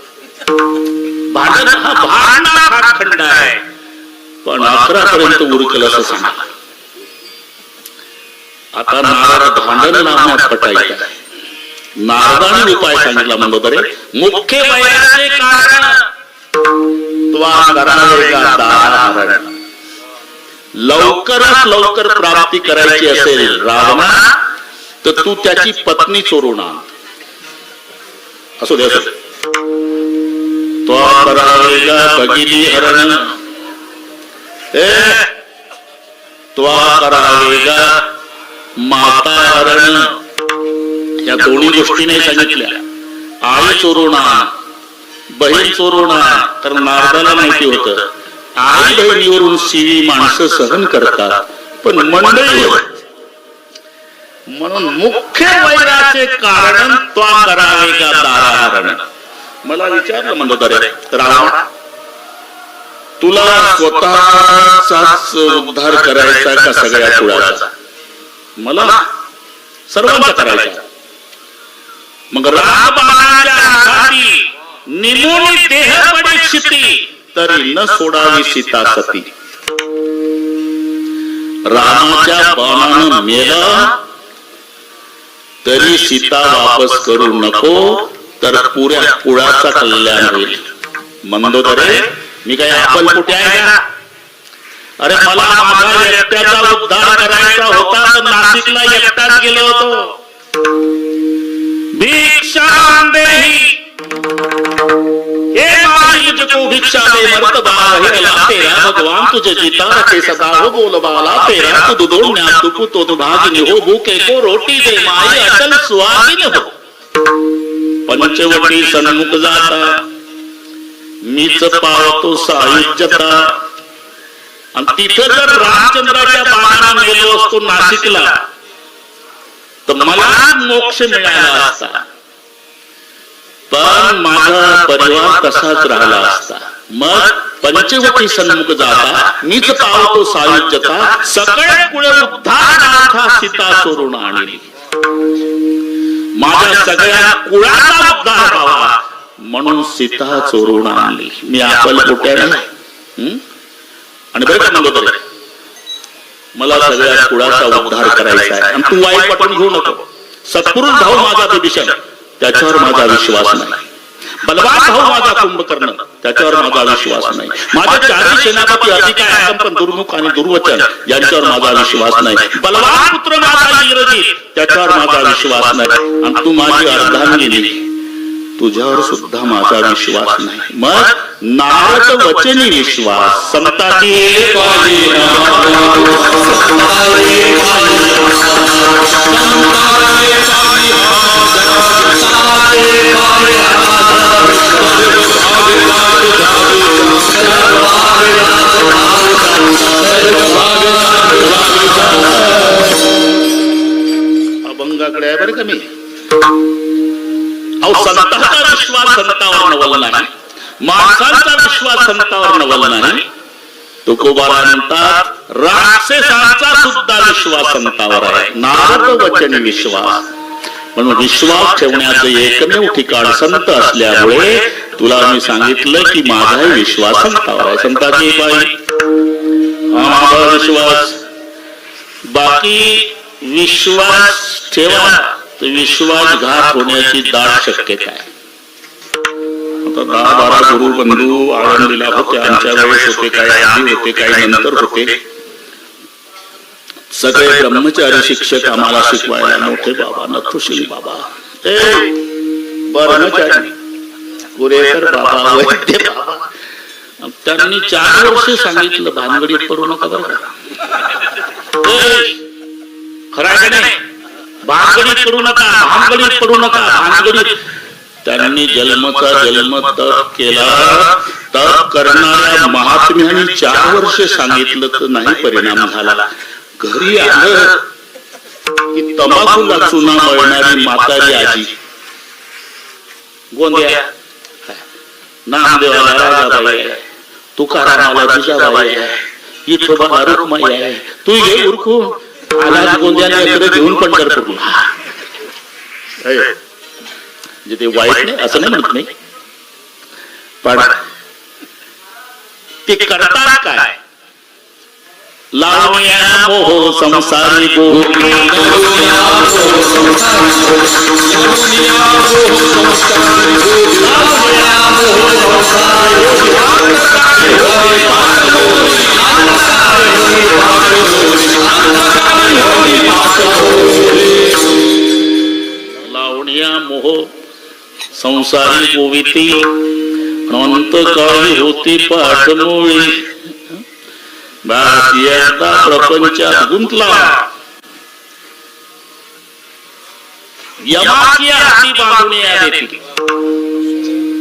भांडण हा भांडणा खंड आहे, पण 11 पर्यंत उरकल असं सांगा. आता नारद भांडण लावण्यात पटायचं. नारदाने उपाय सांगितला मंदोदरी, मुख्य वैराचे कारण त्वा करावेगा दारण. लवकरात लवकर प्राप्ती करायची असेल रावणा, तर तू त्याची पत्नी चोरून आण. असू दे, असू दे. त्वा करावेगा भगिनी हरण, त्वा करावेगा माता हरण. या दोन्ही गोष्टी नाही सांगितल्या. आई चोरून आण, बहीण चोरून आण. तर नारदाला माहिती होतं आई बहिणीवरून शिवी माणसं सहन करतात, पण मंडळी म्हणून मुख्य वैराचे कारण त्वा करावे का दारण. मला विचारलं मंदोदरी रावण, तुला स्वतःचाच उद्धार करायचा का सगळ्या कुळाचा? मला सर्वांचा करायचा. मग रामबाणाच्या निमोनी देह परीक्षिती तरी न सोडावी सीता सती. रामाच्या बाणानं मेला तरी सीता वापस करू नको, तर पुऱ्या कुळाचा कल्याण होईल. मंदोदरी मी काय अक्कलपोटी आहे का? अरे मला माझा एकट्याचा उद्धार करायचा होता तर नाशिकला एकटाच गेलो होतो. भिक्षा देही मुझको भिक्षा दे मर्तबा हेला तेरा भगवान तुझे जीता रखे सदा हो बोल बाला तेरा तू दोन्या तू तो भागिनी हो भूखे को रोटी दे माई अटल सुहागिन हो. पंचवटी सन्मुख जाता मीच पावतो सायुज्यता. आणि तिथं जर रामचंद्राच्या बाणानं गेलो असतो नाशिकला, तर मला मोक्ष मिळाला असता, पण माझा परिवार तसाच राहिला असता. मग पंचवटी सन्मुख जाता मीच पावतो सायुज्यता, सकळ कुळ उद्धार सीता चोरून आणली. माझ्या सगळ्या कुळाचा उद्धार व्हावा म्हणून सीता चोरून आणली. मी अक्कलकोट्याने आणि बरं का म्हणतो तरी मला सगळ्या कुळाचा उद्धार करायचा आहे. आणि तू वाईट पटून घेऊ नको. सत्पुरुष भाऊ माझा विभीषण, त्याच्यावर माझा विश्वास नाही. बलवान भाऊ माझा कुंभकर्ण, त्याच्यावर माझा विश्वास नाही. माझे चारी सेनापती अधिक आहे पण दुर्मुख आणि दुर्वचन, यांच्यावर माझा विश्वास नाही. बलवान पुत्र माझा इंग्रजी, त्याच्यावर माझा विश्वास नाही. आणि तू माझी अर्धांगिनी, तुझ्यावर सुद्धा माझा विश्वास नाही. मग नारद वचनी विश्वास. संताची अभंगाकडे आहे बरं का मी. अहो संतांचा विश्वास संतावर नवल नाही, माणसांचा विश्वास संतावर नवल नाही. तुकोबारा म्हणतात राक्षसांचा सुद्धा विश्वास संतावर आहे. नारद वचनी विश्वास. म्हणून विश्वास ठेवण्याचं एकमेव ठिकाण संत असल्यामुळे तुला मी सांगितलं की माझाही विश्वास संतावर आहे. संताची बाई हा माझा विश्वास. बाकी विश्वास ठेवा तर विश्वासघात होण्याची दाट शक्यता आहे. आता 10-12 गुरु बंधू आळंदीला होते, आमच्या वेळेस होते, काही आधी होते, काही नंतर होते. सगळे ब्रह्मचारी शिक्षक आम्हाला शिकवायला मोठे बाबा, नथुशील बाबा, ब्रह्मचारी कुरेकर बाबा, वैद्य बाबा. त्यांनी 4 वर्ष सांगितलं भानगडीत पडू नका बरं का. खरं आहे का नाही? भानगडीत पडू नका, भानगडीत पडू नका, भानगडीत. त्यांनी जन्मचा जन्म तप केला. तप करणाऱ्या महात्म्याने 4 वर्ष सांगितलं तर नाही परिणाम झाला. घरी आलं की तंबाखूला चुना मळणारी म्हातारी आजी, गोंद्या नामदेवाला राजाबाई आहे, तुकारामाला जिजाबाई आहे, विठोबाला रुक्माई आहे. तू घे उरकून आला गोंद्याला घेऊन पंढरपूरला. ते वाईट नाही असं नाही म्हणत नाही, पण ते करतात काय? लावण्या मोह संसारी लावण्या मोह संसारी गोविती अनंत काळी होती पाठमोळी. एकदा प्रपंचात गुंतला, यमाची हाती बांधून आली.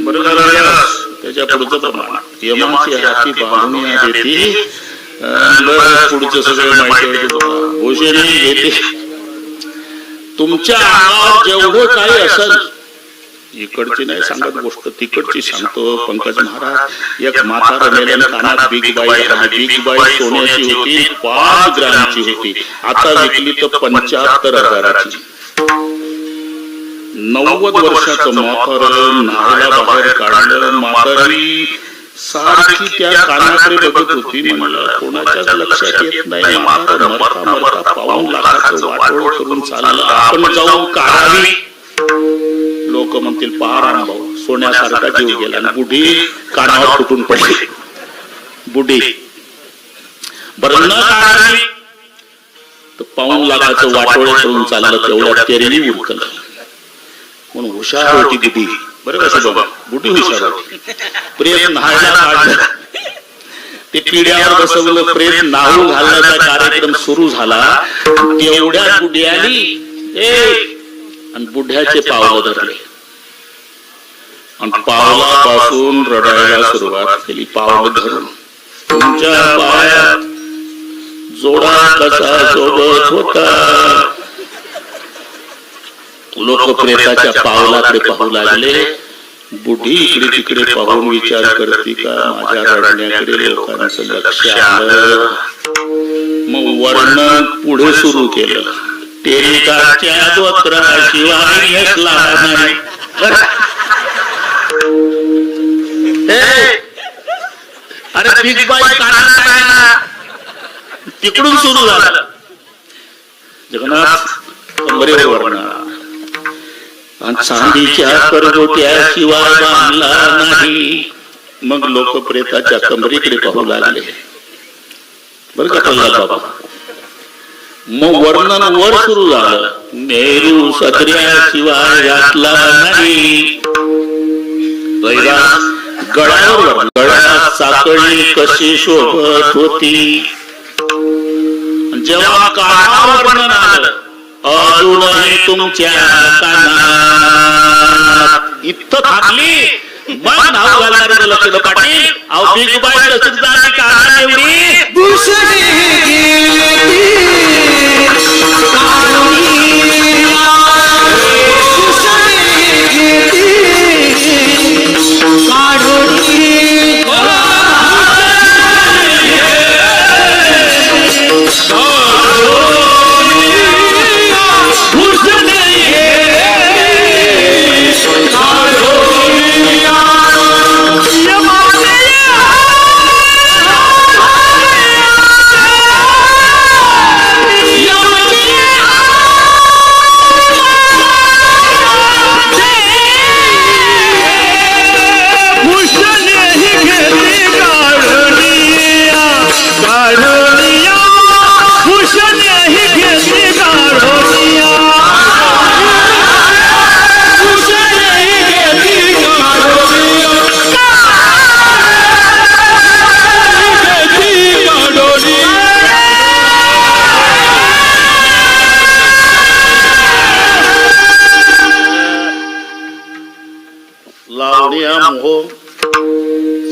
बरोबर त्याच्या पुढचं प्रमाण, यमाची हाती बांधून आली. पुढचं सगळं माहिती घोषणे घेते. तुमच्या अंगावर जेवढं काही असेल, इकडची नाही सांगत गोष्ट, तिकडची सांगतो. पंकज महाराज, एक म्हातारा मेल्यानं कानात बिग बाई आली. बिग बाई सोन्याची होती, 5 ग्रॅमची होती. आता विकली तर 75,000ची. 90 वर्षाचं म्हातारं नाळाला बाहेर काढलं. म्हातारी सारखी त्या कानाकडे बघत होती. म्हणलं कोणाच्याच लक्षात येत नाही. म्हातारं मरता मरता 5 लाखाचं वाटोळ करून चाललं. आपण जाऊन काढावी. लोक म्हणतील पहा रामभाऊ सोन्यासारखा जीव गेला. आणि बुढी कानावर फुटून पडली. बुढी बरं न काढावी तर 5 लाखाचं वाटोळे करून चाललं. तेवढ्या तेरीने उरकलं. म्हणून हुशार होती बुढी. बरोबर असं बाबा, बुढी हुशार होती. प्रेम न्हायला काढलं, ते पिढ्यावर बसवलं. प्रेम नाहू घालण्याचा कार्यक्रम सुरू झाला. तेवढ्या बुढी आली आणि बुढ्याचे पावलं धरले आणि पावलापासून रडायला सुरुवात केली. पावलं धरून तुमच्या पायात जोडा कसा सोबत होता, लोक प्रेताच्या पावलाकडे पाहू लागले. बुढी इकडे तिकडे पाहून विचार करते का माझ्या रडण्याकडे लोकांचं लक्ष आलं. मग वर्णन पुढे सुरू केलं. टेरिकाच्या धोत्राशिवाय नेसला नाही. अरे बिग बाई तिकडून सुरू झालं. जगन्नाथ कंबरेवर वर्णन आणि चांदीच्या करगोट्याशिवाय बांधला नाही. मग लोक प्रेताच्या कमरीकडे पाहू लागले. बरं का प्रल्हाद बाबा. मग वर्णन वर सुरू झालं. नेहरू सदऱ्याशिवाय घातला नाही. गळ्यावर गळ्यात साखळी कशी शोभत होती. जेव्हा कानावर वर्णन आलं अजूनही तुमच्या कानात इथं थांबली. मग नाव घालणार लक्ष पाटील. अहो बिग बाई लक्ष्मीदाराची काना एवढी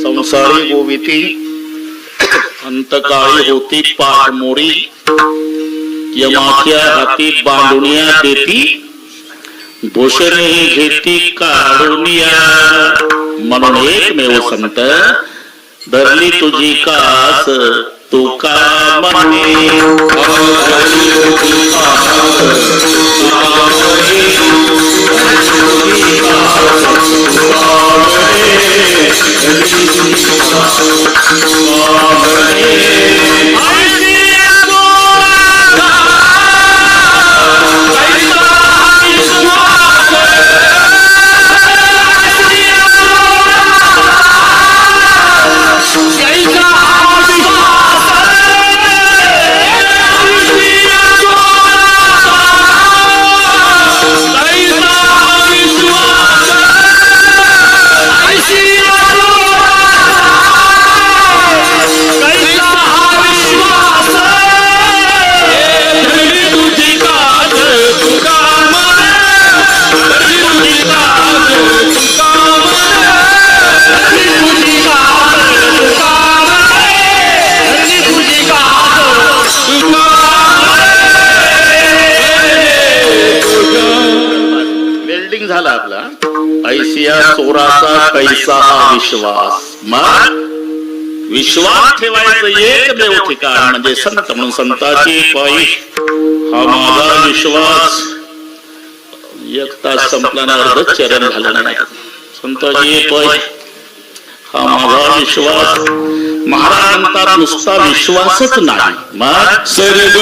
संसारी गोविती अंतकाळी होती पाठमोरी. यमाच्या हाती बांधुनिया देती भूषणे घेती काढुनिया. म्हणून एकमेव संत धरली तुझी कास तू का म्हणे. झाला आपला. ऐसिया चोराचा कैसा विश्वास. मग विश्वास ठेवायचं एकमेव ठिकाण म्हणजे संत. म्हणून संताची पायी हा माझा विश्वास. एक तास संपल्यानंतर चरण झालं नाही. संताची पायी हा माझा विश्वास. महाराज म्हणतात नुसता विश्वासच नाही. मग सर्व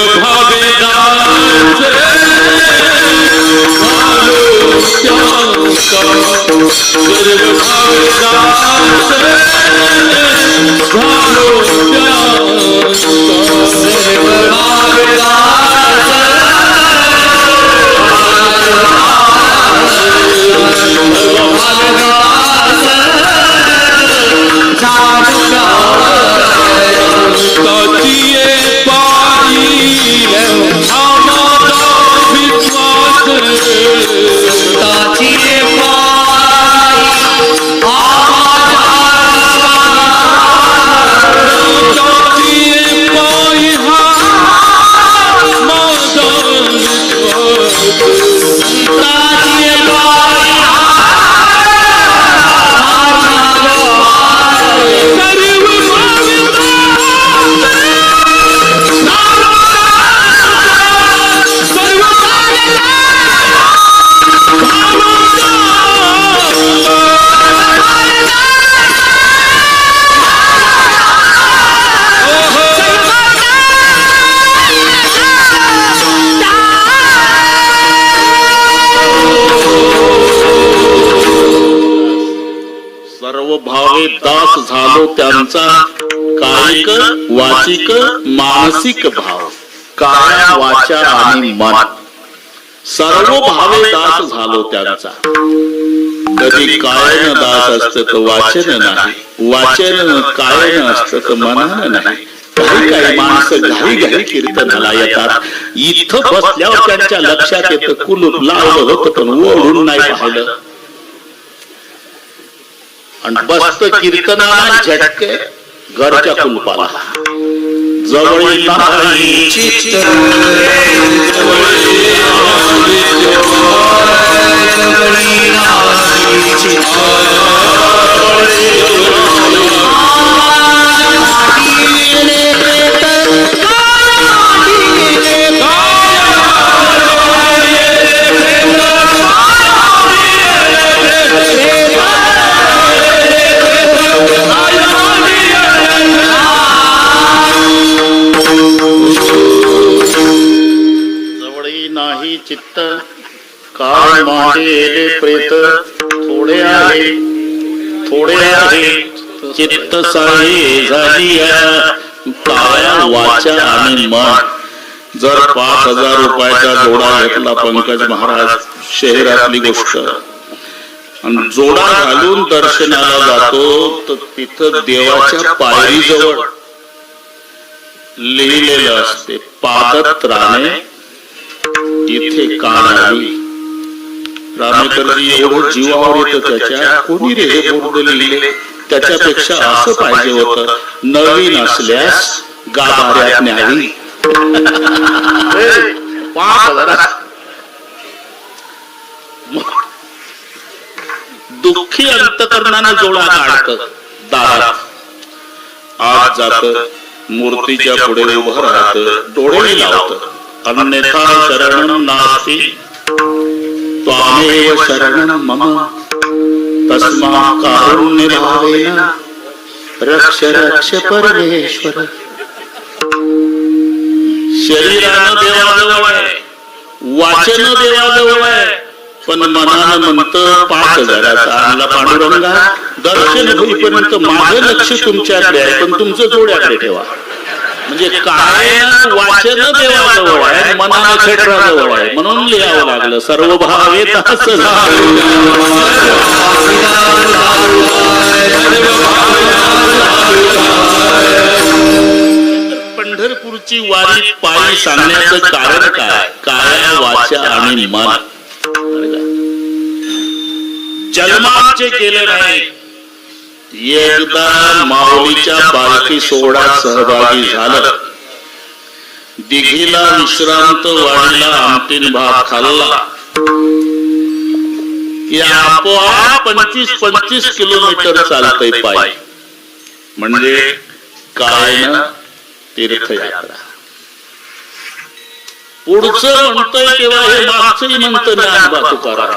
सर्व भावे दास झालो त्यांचा, कायिक वाचिक मानसिक भाव, काया वाचा आणि मन, सर्व भावे दास झालो त्यांचा. कधी कायन दास असत तर वाचन नाही, वाचन कायन असत तर मनानं नाही. काही काही माणसं घाई घाई कीर्तनाला येतात. इथं बसल्यावर त्यांच्या लक्षात येतं कुलूप लावलं होतं पण ओढून नाही पाहिलं, आणि बसत कीर्तनाला झटके घरच्या कुलपाला. जवळ नाही चित्त, नाही चित्त, काळ मांडे प्रेत, थोडे आहे थोडे आहे चित्त साई झाली, काया वाचा आणि मन. जर 5,000 रुपयाचा जोडा घेतला पंकज महाराज, शहरातली गोष्ट, आणि जोडा घालून दर्शनाला जातो तर तिथं देवाच्या पायरीजवळ लिहिलेलं असते, पादत्राणे इथे काढावी. रामेकरजी एवढं जीवावर येतं त्याच्या, कोणी रे हे बोर्ड लिहिले, त्याच्यापेक्षा असं पाहिजे होतं, नवीन असल्यास गाभाऱ्यात न्यावी. 5,000 दुःखी अंतकरणाने जोडा काढत दारात आत जात, मूर्तीच्या पुढे उभं राहत, डोळे लावत. अन्यथा शरणं नास्ति त्वामेव शरणं मम, तस्मा कारुण्य भावेन रक्ष रक्ष परमेश्वर. शरीरानं देवाजवळ आहे, वाचन देवाजवळ आहे, पण मनानं म्हणतं 5,000चा आणला पांडुरंगा, दर्शन होईपर्यंत माझं लक्ष तुमच्याकडे आहे, पण तुमचं जोड्याकडे ठेवा. म्हणजे काय वाचन देवाजवळ आहे, मनानं क्षेत्राजवळ आहे, म्हणून लिहावं लागलं सर्व भावे दास झालो. पंढरपूरची वारी पायी सांगण्याचं कारण काय? काया वाचा आणि मन. जन्माचे गेले नाही, एकदा माऊलीच्या पालखी सोहळ्यात सहभागी झालं, दिघीला विश्रांत वाढीला आमटीन भात खाल्ला, या आपोआप 25 किलोमीटर चालतंय पायी. म्हणजे काय ना तीर्थयात्रा. पुढचं म्हणतोय तेव्हा हे मागचंही म्हणतं ज्ञानोबा तुकाराम.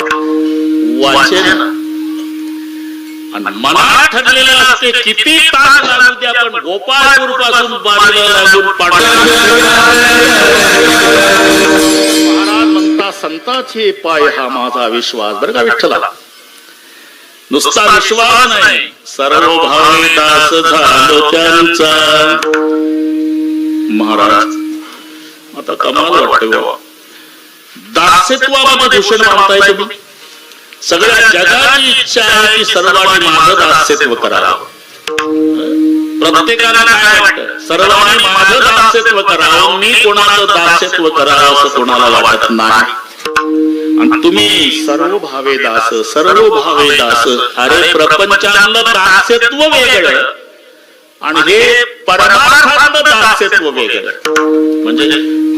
वाचन आणि मनात ठरलेलं असते, किती तास लागू द्या पण गोपाळपूर पासून बाजूला लागून महाराज म्हणता संताचे पाय हा माझा विश्वास. बरं का विठ्ठला, नुसता विश्वास नाही, सर्व भावे दास झालो त्यांचा. महाराज आता कमाल वाटते बाबा, दास्यत्वामध्ये भूषण मानताय तुम्ही. सगळ्या जगाची इच्छा आहे की सर्वांनी माझं दास्यत्व करावं. प्रत्येकाला काय वाटतं, सर्वांनी माझं दास्यत्व करावं, मी कोणाचं दास्यत्व करावं असं कोणाला वाटत नाही. आणि तुम्ही सर्व भावे दास, सर्व भावे दास. अरे प्रपंचातलं दास्यत्व वेगळं आणि हे परमार्थातलं दास्यत्व वेगळं. म्हणजे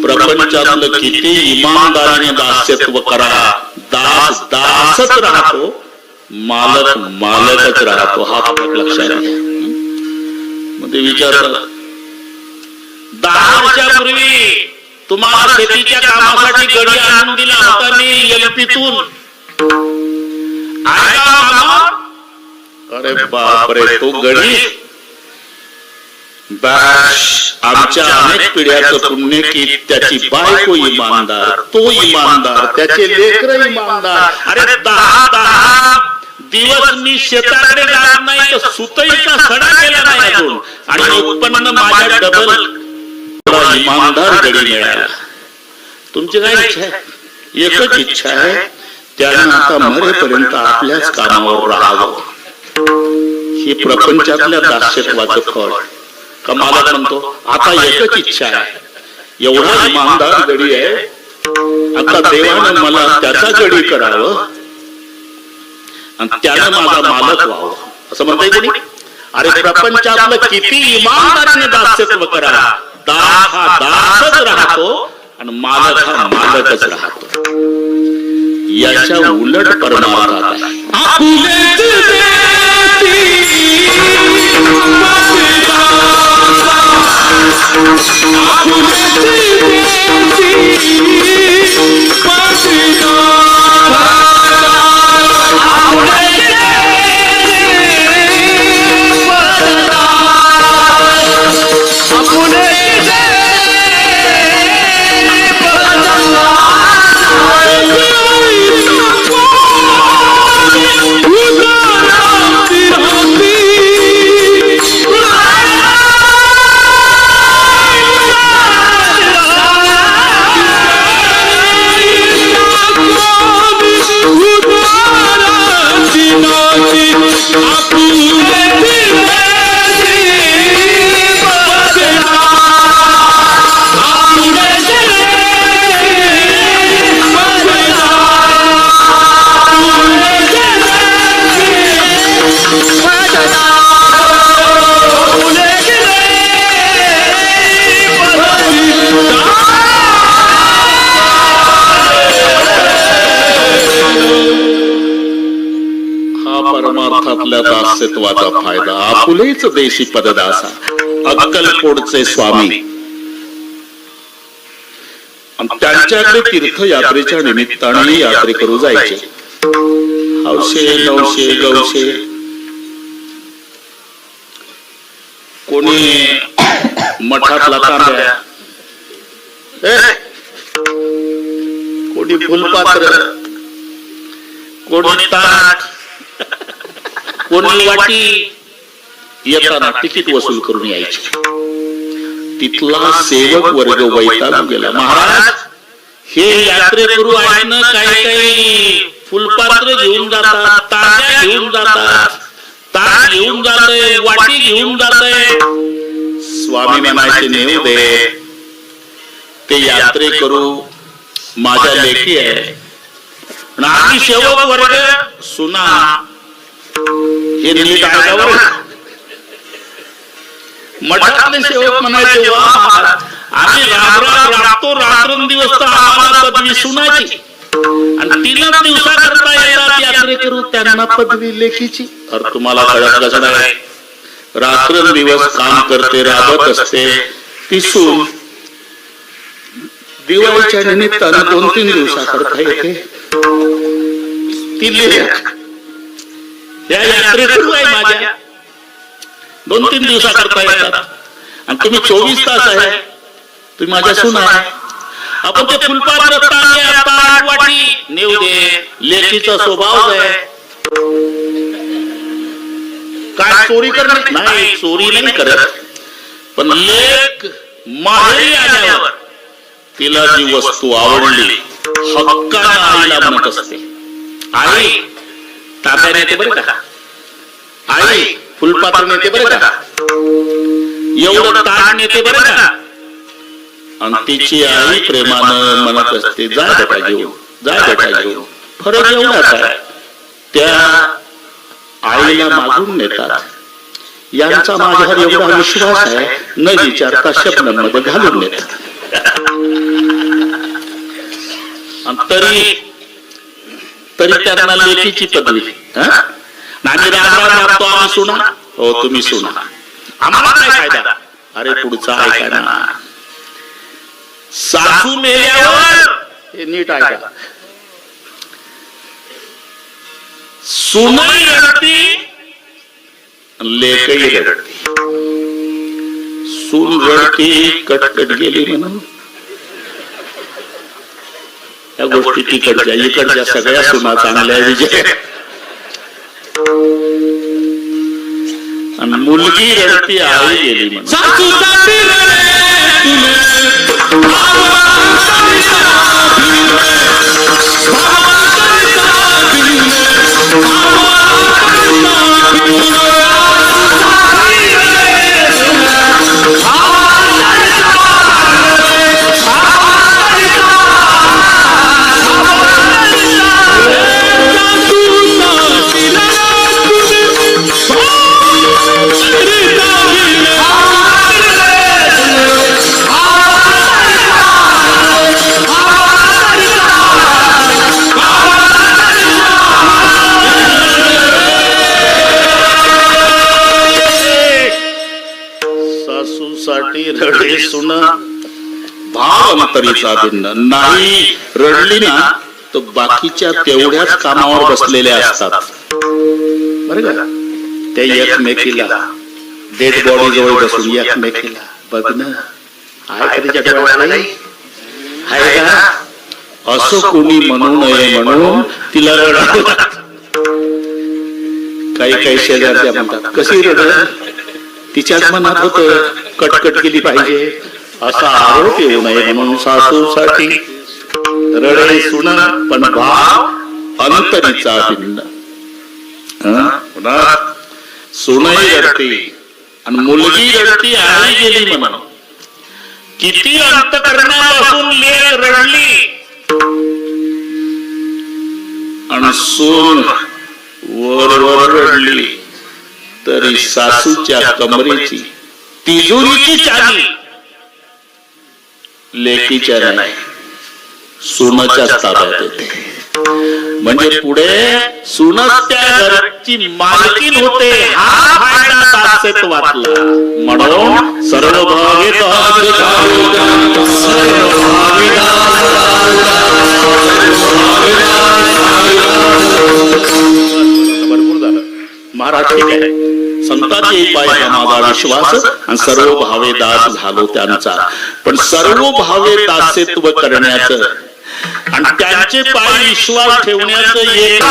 प्रपंचातलं किती इमानदारीने दास्यत्व करा, दास दासच राहतो, मालक मालकच राहतो. हा फरक लक्षात घ्या. मग ते विचारतात, 10 वर्षापूर्वी तुम्हाला शेतीच्या कामासाठी गडी आणून दिला होता मी एलपीतून. अरे बापरे, तो गडी आमच्या अनेक पिढ्याचं पुण्य की त्याची बायको इमानदार, तो इमानदार, त्याचे लेकर इमानदार. अरे 10 दिवस मी शेताकडे जात नाही तर सुतईचा सडा केला नाही अजून, आणि उत्पन्न माझ्या डबल इमानदार गडी मिळाला. तुमची काय इच्छा आहे? एकच इच्छा आहे, त्यानं आता मरेपर्यंत आपल्याच कामावर राहावं. ही प्रपंचातल्या दास्यत्वाचं फळ. का मालक म्हणतो आता एकच इच्छा आहे, एवढा इमानदार गडी आहे, आता देवानं मला त्याचा गडी करावं आणि त्यानं माझा मालक व्हावं असं म्हणता येईल. अरे प्रपंचातलं किती इमानदारीने दास्यत्व करा, दास हा दासच राहतो आणि मालक हा मालकच राहतो. याच्या उलट परमार्थात आहे. दास्यत्वाचा फायदा. आपुलेच देशी पददासा, अक्कलकोटचे स्वामी. त्यांच्याकडे तीर्थयात्रेच्या निमित्ताने यात्रेकरू जायचे. हौशे नवशे गवशे, कोणी मठातला तांब्या, कोणी फुलपात्र, कोणी ताट, कोणी वाटी. येताना तिकीट वसूल करून यायचे. तिथला सेवक वर्ग वैतागून गेला. महाराज, हे यात्रेकरू आहे ना, काही काही फुलपात्र घेऊन जातात, तांब्या घेऊन जातात, ताट घेऊन जाते, वाटी घेऊन जाते. स्वामी म्हणायचे नेऊ दे, ते यात्रेकरू माझ्या लेखी आहे. आम्ही सेवक वर्ग सुना हे नीट ऐकावं. मठातले सेवक म्हणायचे, वा आम्ही राबराब राबतो रात्रंदिवस, तर आम्हाला पदवी सुनाची, आणि 3 दिवसाकरता येतात यात्रेकरू, त्यांना पदवी लेखीची. तर तुम्हाला कळत कसं नाही, रात्रंदिवस काम करते, राबत असते ती सून, दिवाळीच्या निमित्तानं 2-3 दिवसाकरता येते ती लेख. या यात्रेकरू आहे माझ्या, 2-3 दिवसाकरता येतात, आणि तुम्ही 24 तास आहे, तुम्ही माझ्या सून आहे. आपण ते फुलपात्र, तांब्या, ताट, वाटी नेऊ दे. लेकीचा स्वभाव आहे काय चोरी करणे नाही, चोरी नाही करत, पण लेक माहेरी आल्यावर तिला जी वस्तू आवडली हक्कानं आईला म्हणत असते, आई तांब्या नेते बरं का, आई फुलपात्र नेते बरं का, एवढं ताट नेते बरं का. आणि तिची आई प्रेमानं म्हणत असते, जा बेटा घेऊ, जा बेटा घेऊ. फरक एवढाच आहे, त्या आईला मागून नेतात. यांचा माझ्यावर एवढा विश्वास आहे, न विचारता शब्दांमध्ये घालून नेतात. तरी त्यांना लेखीची पदवी. आम्ही राबतो, आम्ही सुना. हो तुम्ही सुना, आम्हाला काय फायदा. अरे पुढचा ऐका ना, सासू मेल्यावर हे नीट ऐका, सुनई रडती, लेकही रडती. सून रडती कटकट गेली म्हणून, या गोष्टी तिकडच्या इकडच्या सगळ्या सुना चांगल्या विजय. आणि मुलगी रडती आई गेली म्हणून. सासूसाठी रडे तुले सासूसाठी रडे सुन भाव अंतरीचा भिन्न. नाही रडली ना तर बाकीच्या तेवढ्याच कामावर बसलेल्या असतात बरं का. त्या एकमेकीला डेड बॉडी जवळ बसून एकमेकीला बघ ना आहे का तिच्या डोळ्याला नाही आहे का असं कोणी म्हणू नये म्हणून तिला रडावं. काही काही शेजारच्या म्हणतात कशी रडत तिच्याच मनात होत कटकट केली पाहिजे असा आरोप येऊ नये म्हणून सासूसाठी रडे सुन पण भाव अंतरीचा भिन्न. सुनई रडती आणि मुलगी रडती आई गेली म्हणून. किती अंतकरणापासून लेक रडली आणि सून वर वर रडली तरी सासूच्या कमरेची तिजोरीची चावी लेकीच्या नाही सुनाच्या ताब्यात येते. म्हणजे पुढे सुनच त्या घराची मालकीन होते. हा फायदा दासेत वाटला म्हणून सर्व भावे भरपूर झालं महाराज. ठीक आहे संतांचे पाय माझा विश्वास आणि सर्व भावे दास झालो त्यांचा. पण सर्व भावे दासेत्व करण्याचं आणि त्यांचे पाय विश्वास ठेवण्याचं एक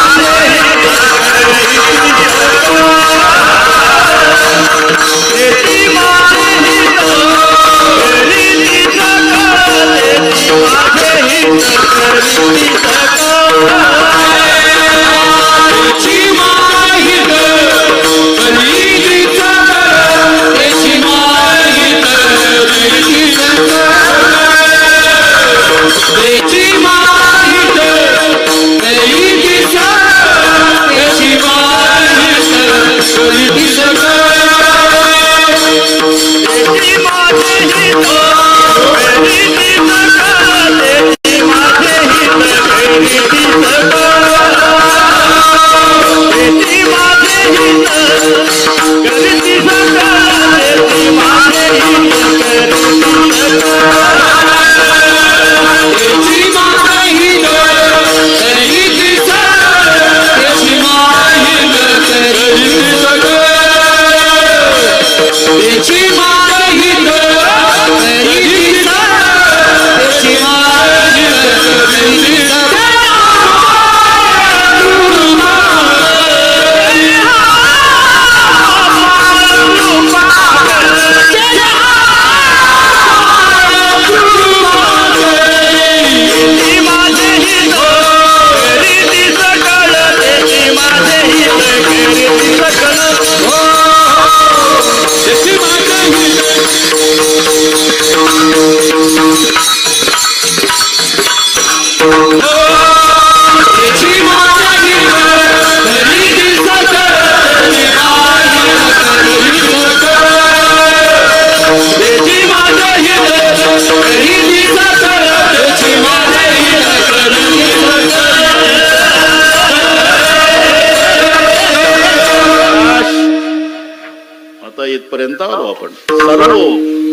इथपर्यंत आलो आपण. सर्व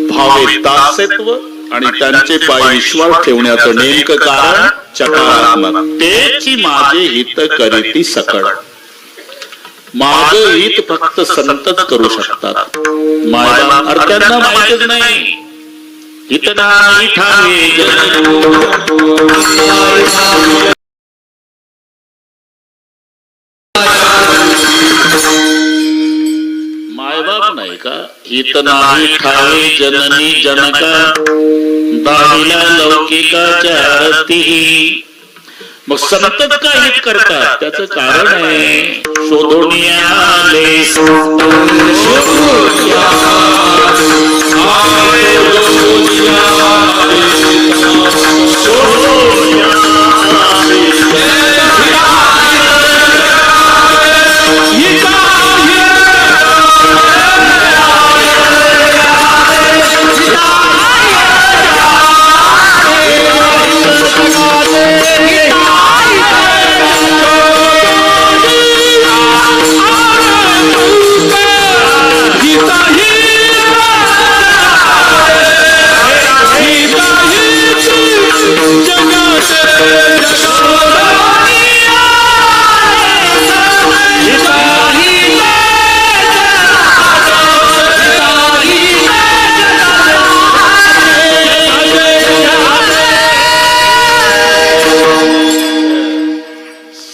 भावे दासेत्व आणि त्यांचे पाय विश्वास ठेवण्याचं नेमकं कारण चकारात्मक. तेची माझे हित करीती सकळ. माझं हित फक्त संतच करू शकतात. माझ्या अर्ध्यांना माहितच नाही. हित नाही ठावे का हित नाही ठावे जननी जनका दाहिला लौकिकाच्या आरती. मग संतत का हित करतात त्याचं कारण आहे शोधून आले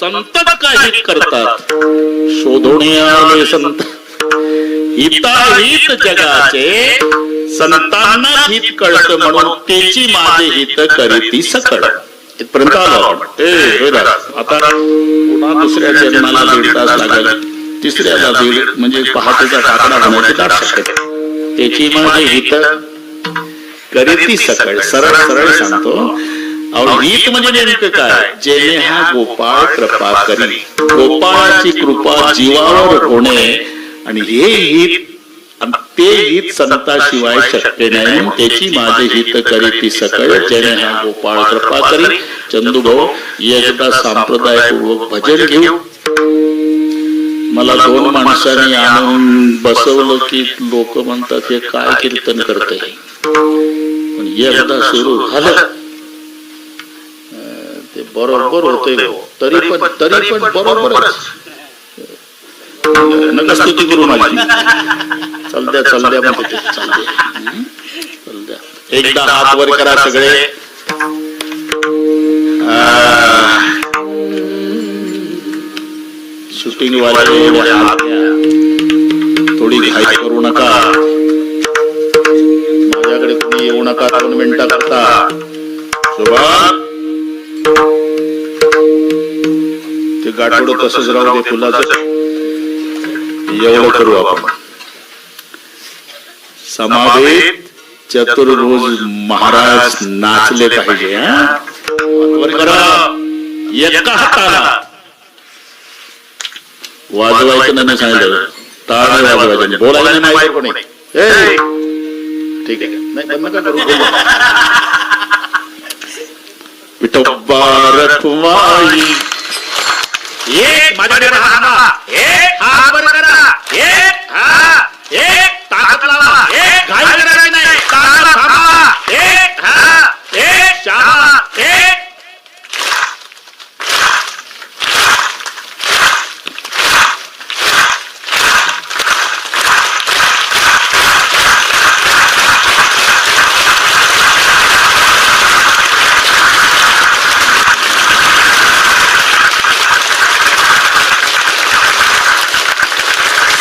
संतत का हित करतात शोधणे आले संत हिताहित जगाचे संतांना हित कळत म्हणून त्याची माझे हित करीती सकळ. इथपर्यंत आलो आपण. आता पुन्हा दुसऱ्या जन्माला 1.5 तास लागेल तिसऱ्याला दीड म्हणजे पहाटेचा काकडा होण्याची दाट शक्यता. त्याची माझे हित करीती सकळ. सरळ सरळ सांगतो हित म्हणजे नेमकं काय जेणे हा गोपाळ कृपा करी. गोपाळाची कृपा जीवावर होणे आणि हे हित ते हित संताशिवाय शक्य नाही. त्याची माझे हित करीती सकळ जेणे हा गोपाळ कृपा करी. चंदूभाऊ एकदा संप्रदायपूर्वक भजन घेऊ. मला 2 माणसांनी आणून बसवलं की लोक म्हणतात हे काय कीर्तन करते पण एकदा सुरू झालं ते बरोबर होतंय. तरी पण बरोबरच नका स्तुती करू माझी. चल द्या म्हणते चल द्या. एकदा हात वर करा सगळे. शूटिंग वाले थोडी घाई करू नका. माझ्याकडे कोणी येऊ नका 2 मिनिटं करता. शोभा ते गाठोड तसंच राहू दे फुलाचं. एवढं करू आपण. समावेत चतुर्भुज महाराज नाचले पाहिजे. एका हाताला वाजवायचं नाही सांगितलं. टाळ वाजवायचं बोलायला नाही माहिती कोणी. ठीक आहे नाही बंद नका करू. विठोबा रखुमाई एक माझ्याकडे राहा. एक हात वर करा. एक ताकद लावा. एक घाई करायची नाही. ताकद थांबवा. एक शाबा. एक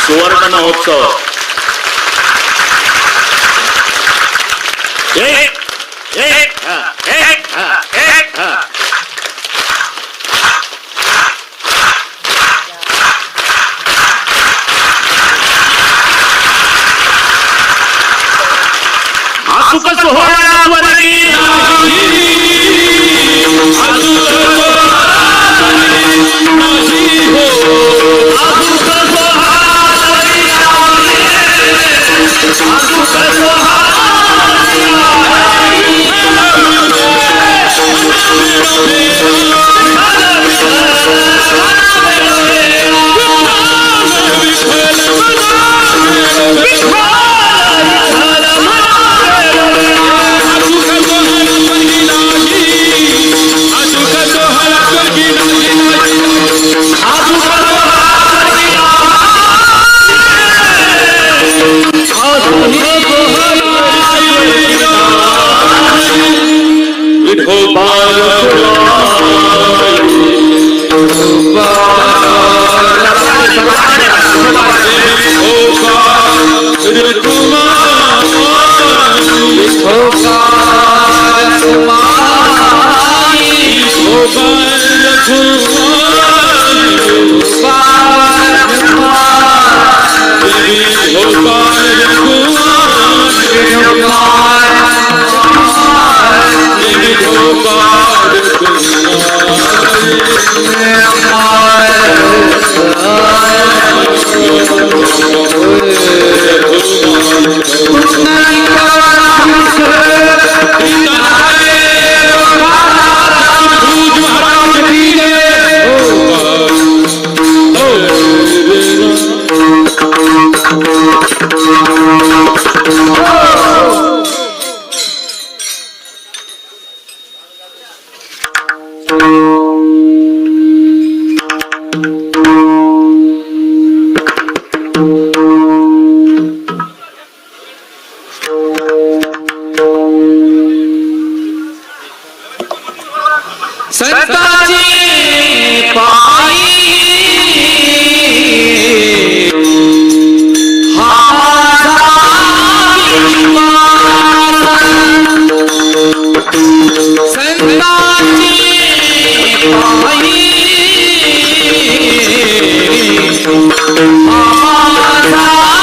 सुवर्ण महोत्सव. सुख सोहळ्यावरती संतांचे पायी हा संतांचे पायी हा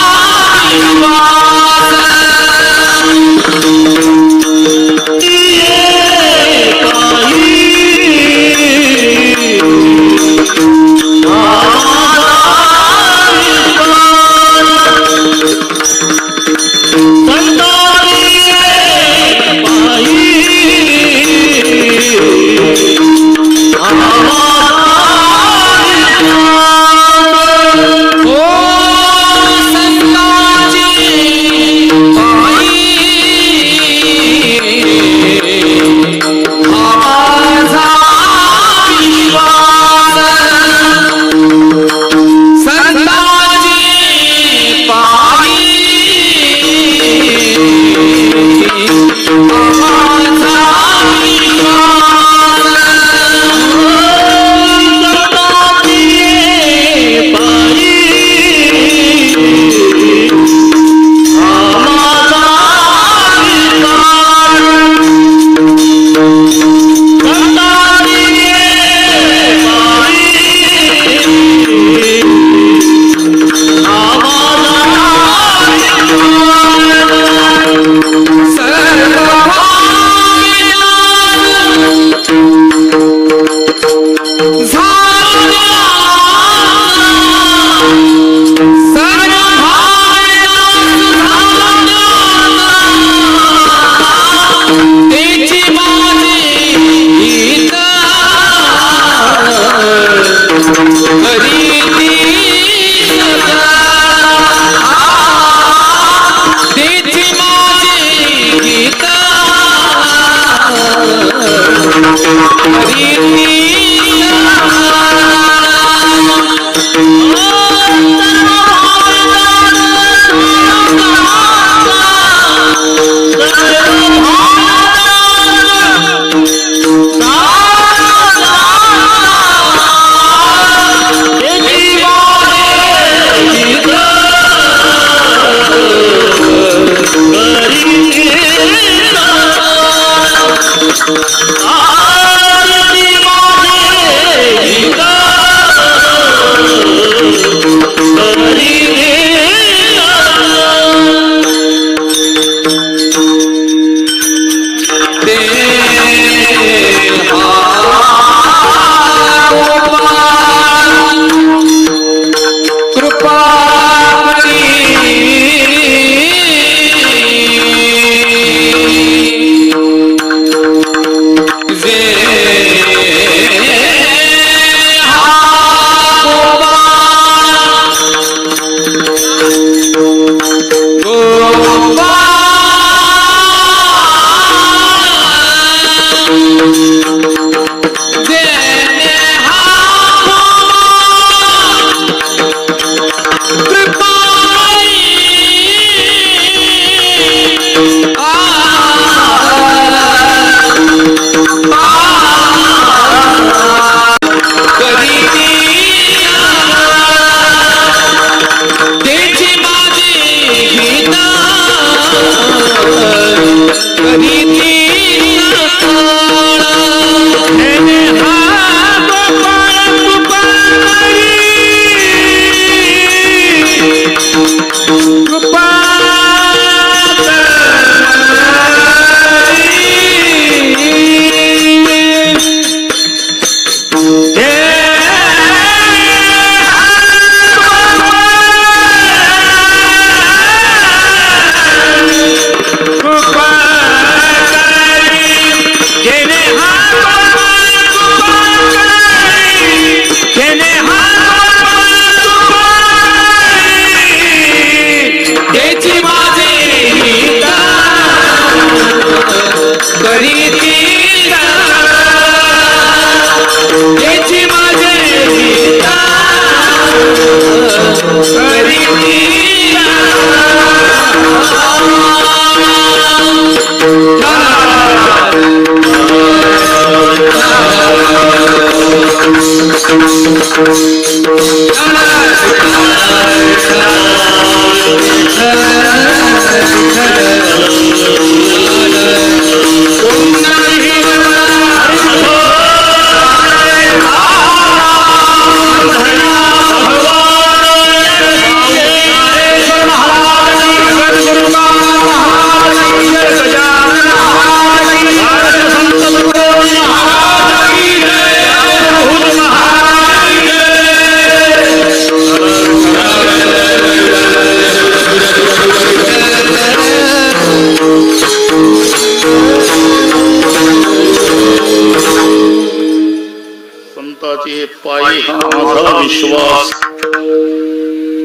संतांचे पायी हा माझा विश्वास,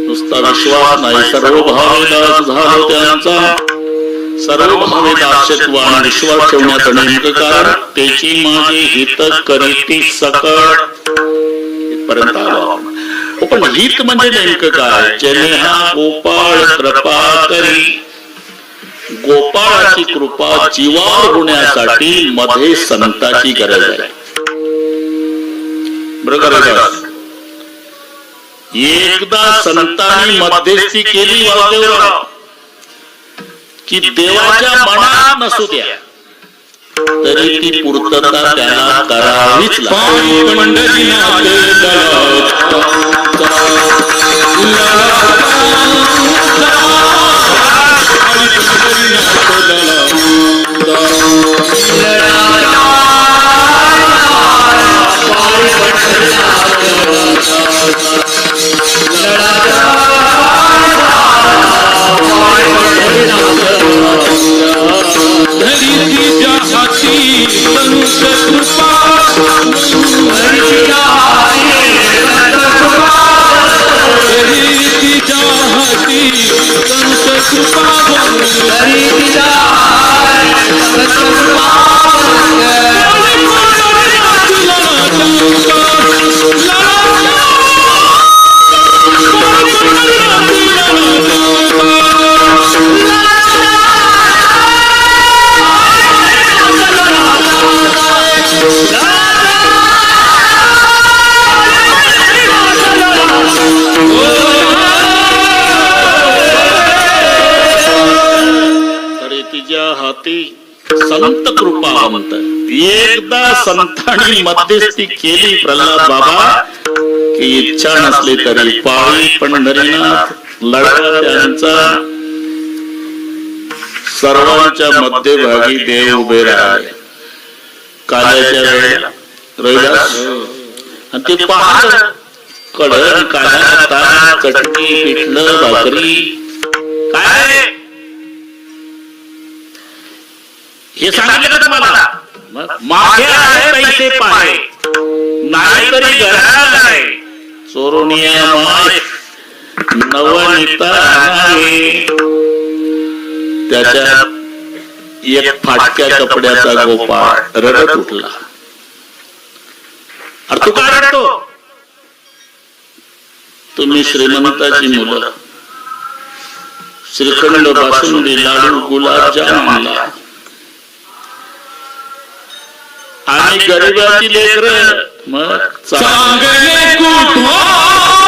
नुसता विश्वास नाही, सर्व भावे दास झालो त्यांचा, सर्व भावे दास्यत्व आणि विश्वास ठेवण्याचं नेमकं कारण त्याची माझे हित करीती सकट इथपर्यंत आलो. पण हित म्हणजे नेमकं काय? ज्याने हा गोपाळ कृपा करी, गोपाळाची कृपा जीवावर होण्यासाठी मध्ये संताची गरज आहे. बरोबर आहे. एकदा संतांनी मध्यस्थी केली वासुदेवराव की देवाच्या मनात नसू द्या तरी ती पूर्तता त्याला करावीच लागते. संत कृपावंत. एकदा संतांनी मध्यस्थी केली प्रल्हाद बाबा की इच्छा नसली तरी पाळी पंढरीनाथ लढा त्यांचा, सर्वांच्या मध्यभागी देव उभे राहिले. काल्याच्या वेळेला रविदास आणि ते पहाड कडण काला ताक चटणी पिठलं भाकरी काय हे सांगितलं का तुम्हाला? मागे आहे पैसे पाय नाही तरी घरात आहे चोरुनिया माय नवनीता आणावे. त्याच्यात एक फाटक्या कपड्याचा गोपाळ रडत उठला. अरे तू काय रडतो? तुम्ही श्रीमंताची मुलं, श्रीखंड बासुंदी लाडू गुलाबजाम आणला आणि गरिबाची लेकर मग चांगले कुठून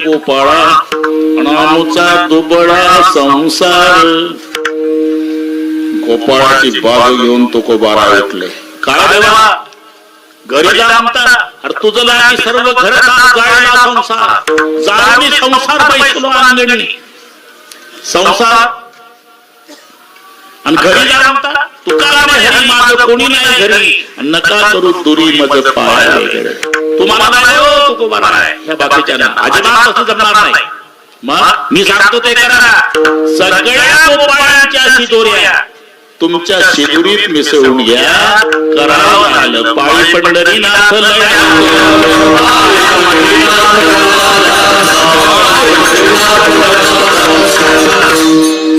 गोपाळा अनामुचा दुबळा संसार. गोपाळाची बाग घेऊन तुकोबारा उठले. काय देवा घरी जा म्हणता, अरे तुझं लागी सर्व घर जायला संसार जाळणी संसार बैसलो अंगणी संसार आणि घरी जा म्हणता, तुका हरी माझं कोणी नाही घरी नका करू दुरी मज पाय तुम्हाला नाही हो तुकोबा नाही ह्या बाकीच्या अजिबात असं जमणार नाही. मग मी सांगतो ते करा. सगळ्या गोपाळांच्या शिदोऱ्या तुमच्या शिदुरीत मिसळून घ्या. करावं लागलं पाळी पंढरीनाथ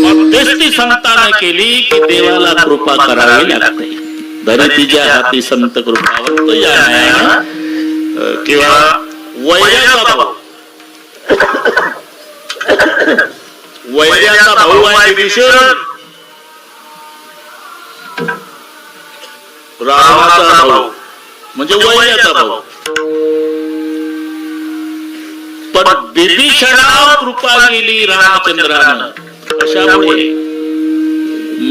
मध्यस्थी संतान केली की देवाला कृपा करावी लागते. धरतीच्या हाती संत कृपावंत या किंवा वैर्याचा भाऊ वैर्याचा भाऊ आहे विभीषण, रामाचा भाऊ म्हणजे वैर्याचा भाऊ. पण विभीषणावर कृपा केली रामचंद्रानं कशामुळे?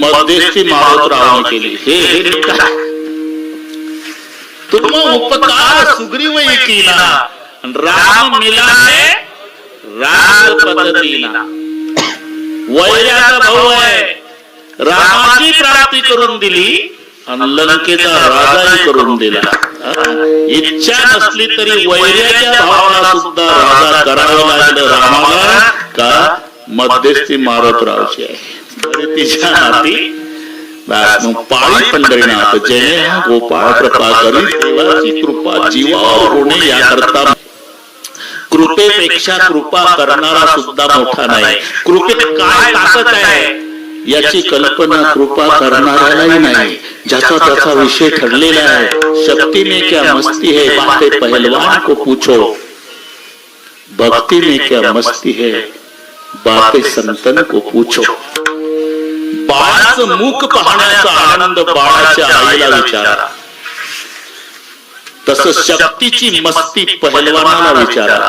मध्यस्थी मारुतरावाने केली. हे तुम उपकार सुग्रीव केला राम मिलाने राम पद्धतीला. वैर्याचा भाऊ आहे, रामाची प्राप्ती करून दिली आणि लंकेचा राजाही करून दिला. इच्छा नसली तरी वैर्याच्या भावाला सुद्धा राजा करावं लागलं रामाला का? मध्यस्थी मारुतरावची आहे. तिच्या हाती पाळी पंढरीनाथ जय गोपाळ कृपा करी. देवाची कृपा जीवावर होणे याकरता कृपेपेक्षा कृपा करणारा सुद्धा मोठा नाही. कृपेत काय ताकद आहे याची कल्पना कृपा करणाऱ्यालाही नाही. ज्याचा त्याचा विषय ठरलेला आहे. शक्ति में क्या मस्ती है बातें पहलवान को पूछो, भक्ति में क्या मस्ती है बातें संतन को पूछो. बाळाचं मुख पाहण्याचा आनंद बाळाच्या आईला विचारा, तसं शक्तीची मस्ती पहलवानाला विचारा.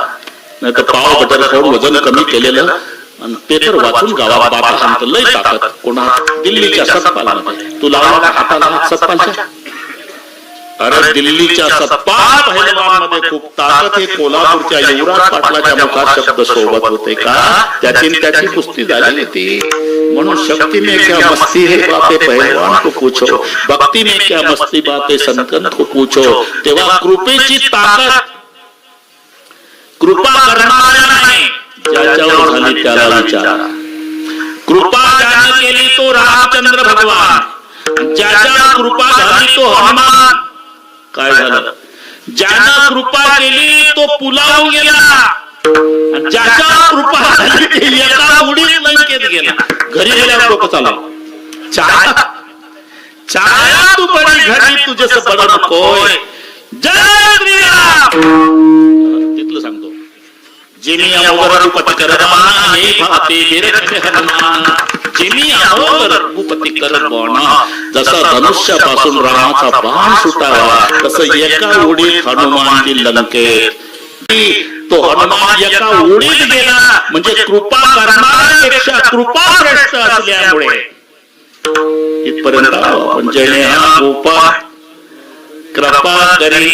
नाही तर पाव बटर खाऊन वजन कमी केलेलं आणि ते तर वाचून गावात बाबा सांगत लय ताकद. कोणा दिल्लीच्या सतपालामध्ये तू लावला हाताला सतपालच्या? अरे दिल्लीच्या सतपाल पहलवान मध्ये खूप ताकद आहे. कोल्हापूरच्या युवराज पाटलाच्या मुखात शब्द सोबत होते का? त्याची कुस्ती झालेली ती. म्हणून शक्ति में क्या मस्ती है बातें पहलवान को पूछो, भक्ति में क्या मस्ती बातें संतन को पूछो. तेव्हा कृपेची ताकद कृपा करणाऱ्या नाही, ज्याच्यावर झाली त्याला विचारा. कृपा ज्याने केली तो रामचंद्र भगवान, ज्याच्यावर कृपा झाली तो हनुमान. काय झालं? ज्यानं कृपा केली तो पुलावून गेला, ज्याच्यावर कृपा झाली ते एका उडीत लंकेत गेला. घरी गेल्यावर डोकं चालव छाया तू बडी घरी तुझे बड नकोय. जय श्रीराम. तिथलं सांगतो जिमी अमोघ रघुपती करमाना हे भाते बिरखे हनुमान. जिमी अमोघ रघुपती करमाना. जसा धनुष्यापासून रामाचा बाण सुटावा तसं एका उडीत हनुमानची लंकेत. तो हनुमान एका उडीत गेला म्हणजे कृपा करणाऱ्यापेक्षा कृपाभ्रष्ट असल्यामुळे. इथपर्यंत आपण जय गोपा कृपा करी.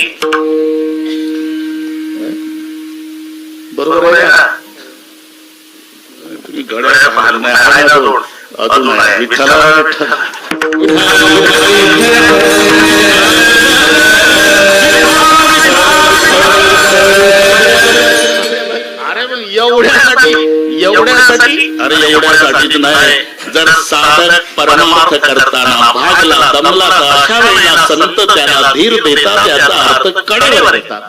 बरोबर आहे का? तुम्ही गड्या पाहिलं नाही अजून विठ्ठला एवढ्यासाठी नाही. जर साधक परमार्थ करताना भागला दमला तर अशा वेळेला संत त्याला धीर देतात. त्याचा अर्थ कडेवर येतात.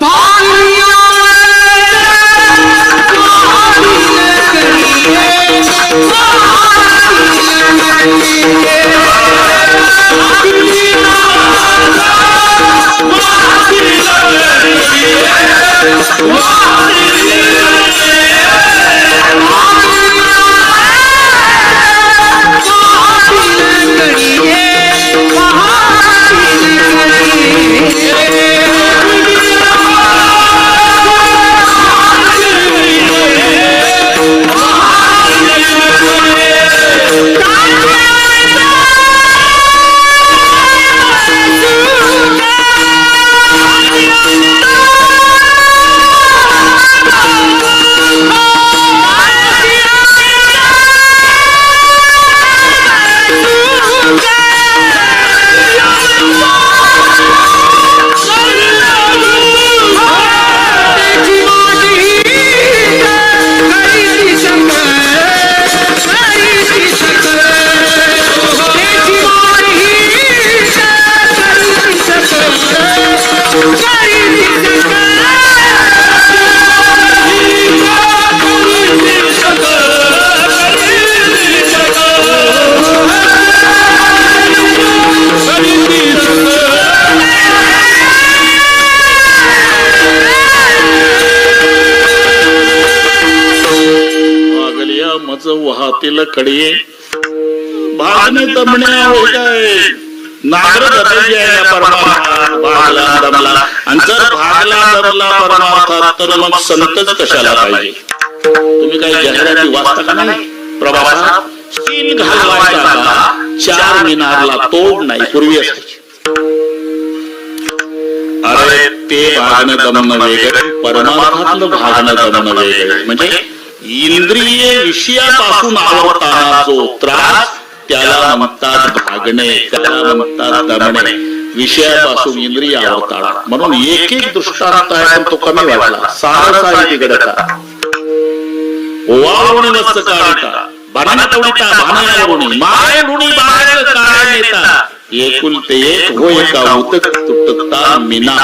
हातीला कडे भागणे दमणे होय काय नागर धरायची आहे परमार्थात भागला दमला आणि जर भागला दमला परमार्थात तर मग संतच कशाला पाहिजे. तुम्ही काही जाहिराती वाचता का नाही प्रवासात स्किन घालवायचा का चार मिनारला तोड नाही पूर्वी असायची. अरे ते भागणं दमणं वेगळं परमार्थातलं भागणं दमणं वेगळं. म्हणजे इंद्रिय विषयापासून आवडताना जो त्रास त्याला म्हणतात भागणे त्याला म्हणतात दमणे. विषयापासून इंद्रिय आवडताना म्हणून एक एक दृष्टांत आहे पण तो कमी वाटला. सारसा तिकडचा ओवाळून वत्स काढता बाणा तवडीता भाणा ऋणी माय ऋणी बाहेर काय नेता एकुलते एक होय का उतक तुटता मीना.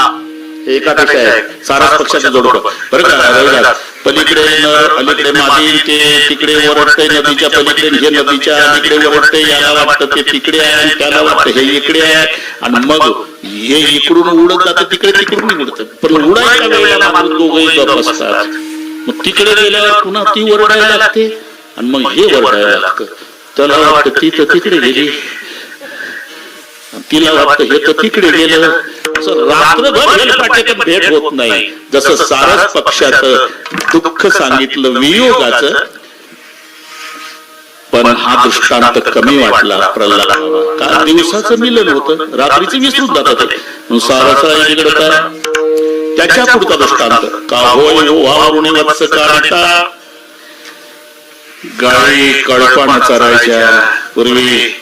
एकापेक्षा एक सारस पक्षाचं जोडकं बरं का रविदास. पलीकडे नर अलीकडे मादी ते तिकडे वरडते नदीच्या पलीकडे हे नदीच्या अलीकडे वरडते याला वाटतं ते तिकडे आहे आणि त्याला वाटतं हे इकडे आहे आणि मग हे इकडून उडत जातं तिकडे तिकडून उडतं पण उडायच्या वेळेला दोघंही गप असतात. मग तिकडे गेल्यावर पुन्हा ती वरडायला लागते आणि मग हे वरडायला लागतं. त्याला वाटतं ती तर तिकडे गेली तिला वाटतं हे तर तिकडे गेलं. असं रात्रभर हेलपाटे पण भेट होत नाही. जसं सारस पक्षाचं दुःख सांगितलं वियोगाचं पण हा दृष्टांत कमी वाटला प्रल्हादाला. का दिवसाचं मिलन होतं रात्रीचं विसरून जात होते. सारसा इकडे त्याच्या पुढचा दृष्टांत का होय वावरुणी वत्स काढता गाई कळपानं चरायच्या पूर्वी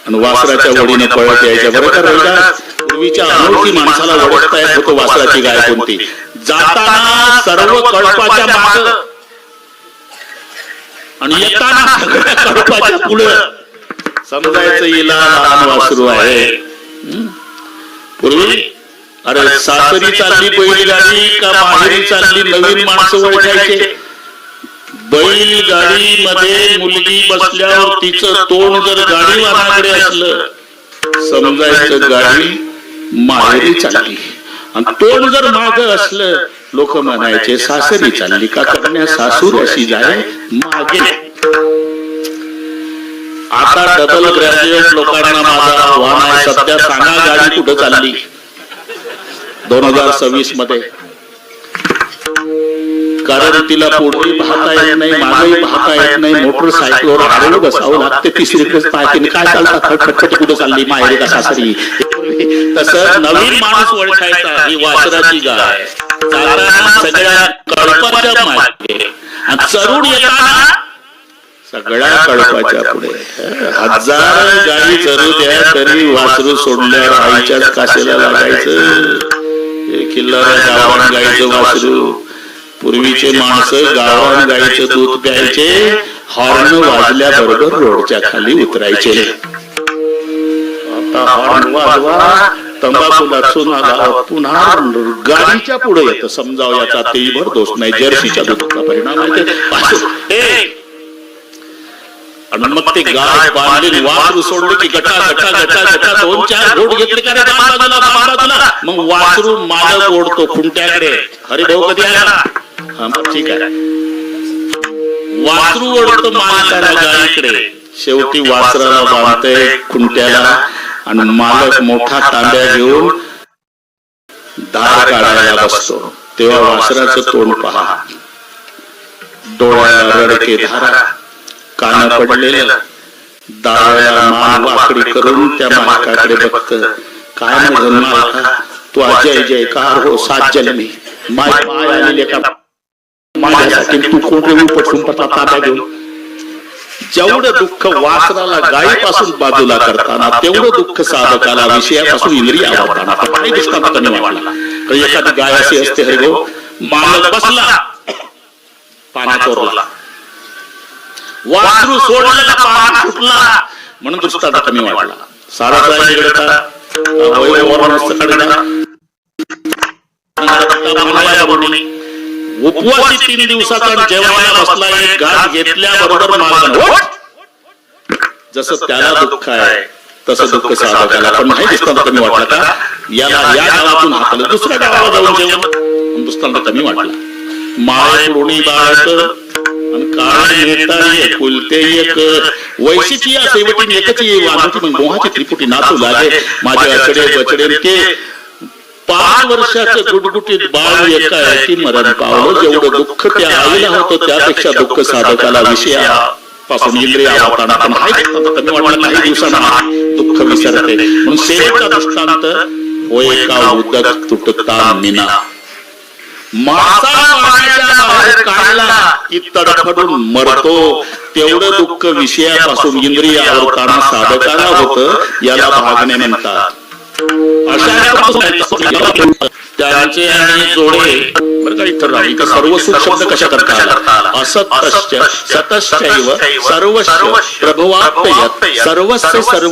आणि वासराच्या वडीने पळत यायच्या. बरं का रविदास पूर्वीच्या अनोळखी माणसाला ओळखता येत होतं वासराची गाय कोणती. जाताना सर्व कळपाच्या माग आणि येताना सगळ्या कळपाच्या पुढं समजायचं हिला लहान वासरू आहे. पूर्वी अरे सासरी चालली बैलगाडी का माहेरी चालली नवीन माणसं ओळखायचे. बैलगाडी मध्ये मुलगी बसल्यावर तिचं तोंड जर गाडीवानाकडे असलं समजायचं गाडी माहेरी चालली आणि तोंड जर माग असलं लोक म्हणायचे सासरी चालली का कन्या सासूर अशी जाय मागे. आता डबल ग्रॅज्युएट लोकांना माझं आव्हान आहे सध्या सांगा गाडी कुठं चालली 2026 मध्ये. कारण तिला पुढे पाहता येत नाही मागेही पाहता येत नाही. मोटरसायकलवर आडवं बसावं लागते तिसरीकडे पाहते काय चालतात खटखट कुठं चालली माहेरी का सासरी. तसं नवीन माणूस ओळखायचा ही वासराची गाय जाताना सगळ्या कळपाच्या मागे आणि चरून येताना सगळ्या कळपाच्या पुढे. हजार गाई चरू द्या तरी वासरू सोडल्यावर आईच्याच कासेला लागायचं. किल्लारा गावान गाईचं वासरू. पूर्वीचे माणसं गावान गाईचं दूध प्यायचे हॉर्न वाजल्याबरोबर रोडच्या खाली उतरायचे. आता हॉर्न वाजवा तंबाखूला चुना लावा पुन्हा गाडीच्या पुढे येतं. समजावं याचा तेही दोष नाही जर्सीच्या दुधाचा परिणाम आहे. आणि मग ते गाय बांधली वासरू सोडलं की गटा गटा गटा गटा 2-4 घोड घेतले का रे बाजूला मग वासरू मालक ओढतो खुंट्याकडे. अरे भाऊ कधी आला हा मग ठीक आहे. वासरू ओढतो मालकाला गायीकडे. शेवटी वासराला बांधतय खुंट्याला आणि मालक मोठा तांब्या घेऊन धार काढायला बसतो. तेव्हा वासराचं तोंड पहा डोळ्याला रडके धारा कान पडलेलं दाव्याला मान वाकडी करून त्या मालकाकडे बघत. काय म्हणून मालका तू अजय जयकार हो 7 जन्मी माय आलेले का माझ्यासाठी तू कोण उपटून पडता ताब्या घेऊन. जेवढं दुःख वासराला गायीपासून बाजूला करताना तेवढं दुःख साधकाला विषयापासून इंद्रिय आवडताना काही दृष्टांत कमी वाटला. एखादी गाय अशी असते हरिभो मालक बसला पाण्यात ओरला वासरू सोडला पाणी सुटला म्हणून दृष्टांत कमी वाटला. सारा उपवासी 3 दिवसाचा जेवायला बसला एक घास घेतल्याबरोबर मालकाला जसं त्याला दुःख आहे तसं दुःख साधकाला पण नाही दृष्टांत कमी वाटला का. याला या गावातून हाकलं दुसऱ्या गावाला जाऊन जेवण दृष्टांत कमी वाटला. माळे ऋणी बाळत आणि काळ नेता कुलते एक वैशिची या सेवटी एकच वागती मग मोहाची त्रिपुटी नाचू लागे माझ्याकडे बचडे के 5 वर्षाचं गुटगुटीत बाळ एका एकी मरण पावलं. जेवढं दुःख त्या आईला होतं त्यापेक्षा दुःख साधकाला विषयापासून इंद्रिय आवडताना पण कमी वाटलं. काही दिवसांना दुःख विसरते म्हणून शेवटचा दृष्टांत होय का उदक तुटता मिना मासा पाण्याच्या बाहेर काढला की तडफडून मरतो. तेवढं दुःख विषयापासून इंद्रिय आवडताना साधकाला होतं. याला भागणे म्हणतात. त्यांचे आणि जोडे बरं का इतर राहिली तर सर्व सुख शब्द कशा करतात. असत्य सतश्चैव सर्वस्य प्रभवाप्त सर्वस्य सर्व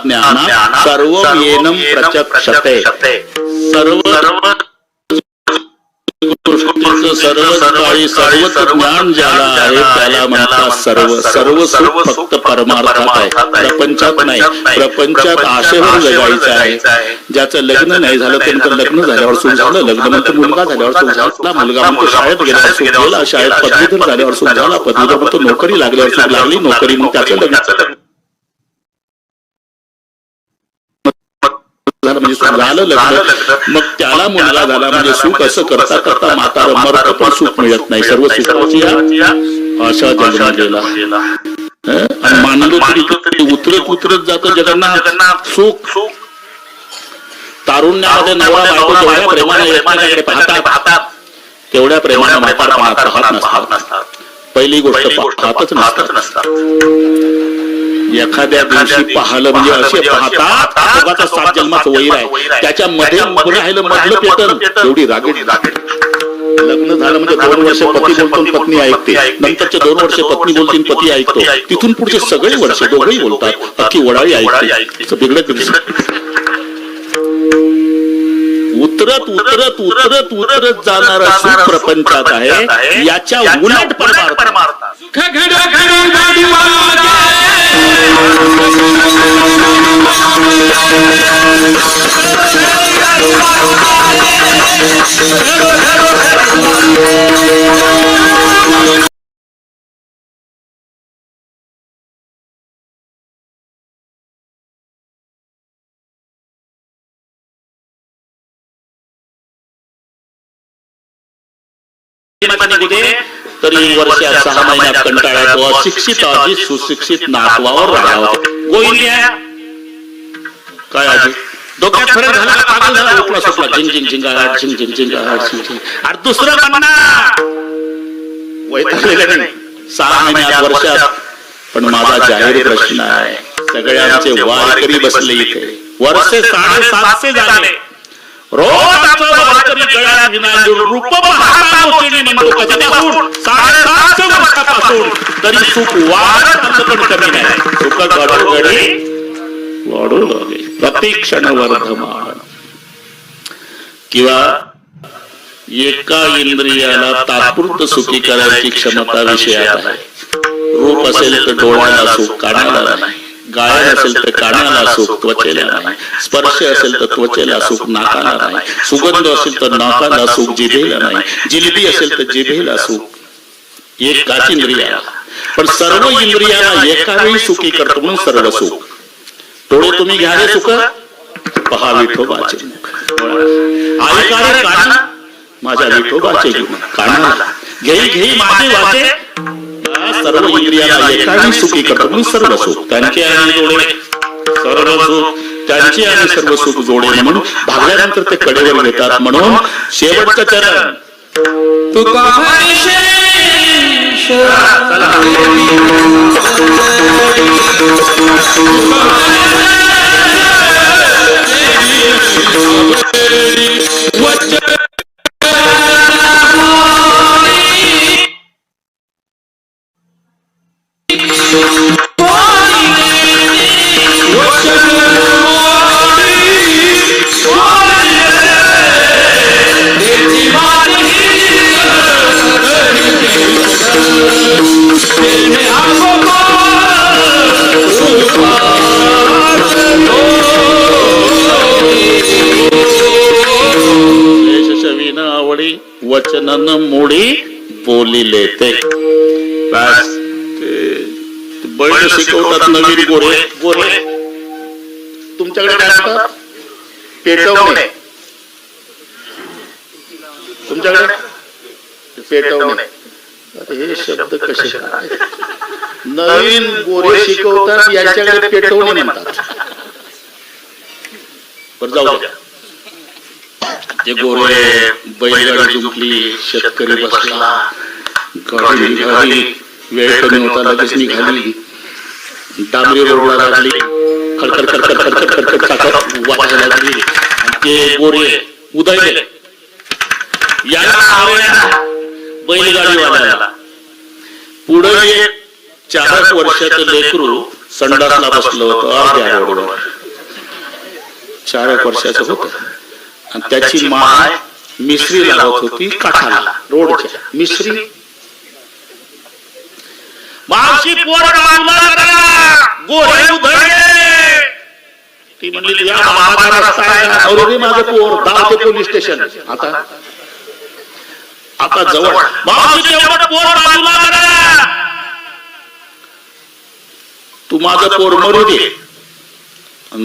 ज्ञान सर्व येनम प्रचक्षते. सर्व सर्व काळी सर्वच ज्ञान ज्याला आहे त्याला म्हणतात सर्व. सर्व सुख फक्त परमार्थात आहे, प्रपंचात नाही. प्रपंचात आशेवर जगायचं आहे. ज्याचं लग्न नाही झालं त्यांचं लग्न झाल्यावर सुख झालं. लग्न म्हणतो मुलगा झाल्यावर सुख झाला. मुलगा म्हणतो शाळेत गेल्यावर सुख गेला. शाळेत पदवीधर झाल्यावर सुख झाला. पदवीधर म्हणतो नोकरी लागल्यावर सुख लागली. नोकरी मग त्याचं लग्न म्हणजे सुख झालं लग्न. मग त्याला मुलगा झाला म्हणजे सुख. असं करता करता म्हातारं मरत पण सुख मिळत नाही. सर्व सुखाची आशा जन्म गेला. आणि मानलो तरी उतरत उतरत जातं जगन्नाथ सुख. तारुण्यामध्ये नवरा बायको जेवढ्या प्रेमाने एकमेकांकडे पाहतात तेवढ्या प्रेमाने म्हातारपणात पाहत नसतात. पहिली गोष्ट पाहतच नसतात. एखाद्या दिवशी पाहिलं म्हणजे असे पाहतात 7 जन्माचं वैर आहे त्याच्यामध्ये राहिलं मधलं पेटन. एवढी रागीट. लग्न झालं म्हणजे 2 वर्ष पती बोलतो पत्नी ऐकते. नंतरचे 2 वर्ष पत्नी बोलतील पती ऐकतो. तिथून पुढचे सगळे वर्ष दोघेही बोलतात. अख्खी वडाळी ऐकते. बिघडत उतरत उतरत उतरत उतरत जाणारा सुख प्रपंचात आहे. याच्या उलट परमार्थ तरी वर्षात 6 महिन्यात कंटाळा तो अशिक्षित आधी सुशिक्षित नातवावर राहावा. गोविंद्या काय आधी डोक्यात फरक झाला. पागल झाला. उठला सुटला. झिंग झिंग झिंगाट झिंग झिंग झिंगाट झिंग झिंग. अरे दुसरं म्हणा वैतागलेलं नाही 6 महिन्यात वर्षात. पण माझा जाहीर प्रश्न आहे. सगळ्यांचे वारकरी बसले इथे. वर्षे 750 झाले. रोज वारकरी गळ्यात विनाजून रूप पाहता म्हणतो कधीपासून 750 वर्षापासून. तरी सुख वाढत पण कमी नाही. सुख घडोघडी वाढू लागले. प्रतिक्षण वर्धमान. किंवा एका इंद्रियाला तात्पुरतं सुखी करायची क्षमता विषयात आहे. रूप असेल तर डोळ्याला सुख, कानाला नाही. गायन असेल तर कानाला सुख, त्वचेला नाही. स्पर्श असेल तर त्वचेला सुख, नाकाला नाही. सुगंध असेल तर नाकाला सुख, जिभेला नाही. जिलेबी असेल तर जिभेला सुख. एकाच इंद्रियाला. पण सर्व इंद्रियाला एकावेळी सुखी करतो म्हणून सर्व सुख. डोळे तुम्ही घ्या रे सुख, पहा विठोबाचे मुख. ऐका रे कान, माझ्या विठोबाचे गुण. कानाला घेई घेई माझे वाचे. सर्व इंद्रियाला एकाही सुखी करतो म्हणून सर्व सुख. त्यांचे आणि जोडे सर्व सुख. त्यांचे आणि सर्व सुख जोडे म्हणून भागल्यानंतर ते कडेवर घेतात. म्हणून शेवटचं चरण तुका वचनन मोडी बोलिले ते. बस ते बैल शिकवतात नवीन गोरे गोरे तुमच्याकडे काय म्हणतात पेटवणे तुमच्याकडे पेटवणे हे शब्द कसे काय नवीन गोरे शिकवतात यांच्याकडे पेटवणे म्हणतात बरं जाऊ द्या ते गोरे बैलगाडी जुंपली शेतकरी बसला गाडी निघाली वेळ कमी होता लगेच निघाली डांबरी रोडला लागली खडखड खडखड खडखड खडखड चाकत वाटायला लागली आणि ते गोरे उदयले याला बैलगाडीवाल्याला पुढे 4 वर्षाचं लेकरू संडासला बसलं होतं अर्ध्या रोडवर 4 वर्षाचं होतं आणि त्याची माय मिसरी लावत होती काठाला रोडच्या मिसरी मावशी पोर गोरे उधळले ती म्हणली तुझ्या मामाचा रस्ता आहे माझं पोर दावते पोलीस स्टेशन आता जवळ मावशी पोर बाजूला करा तू माझं पोर मरू दे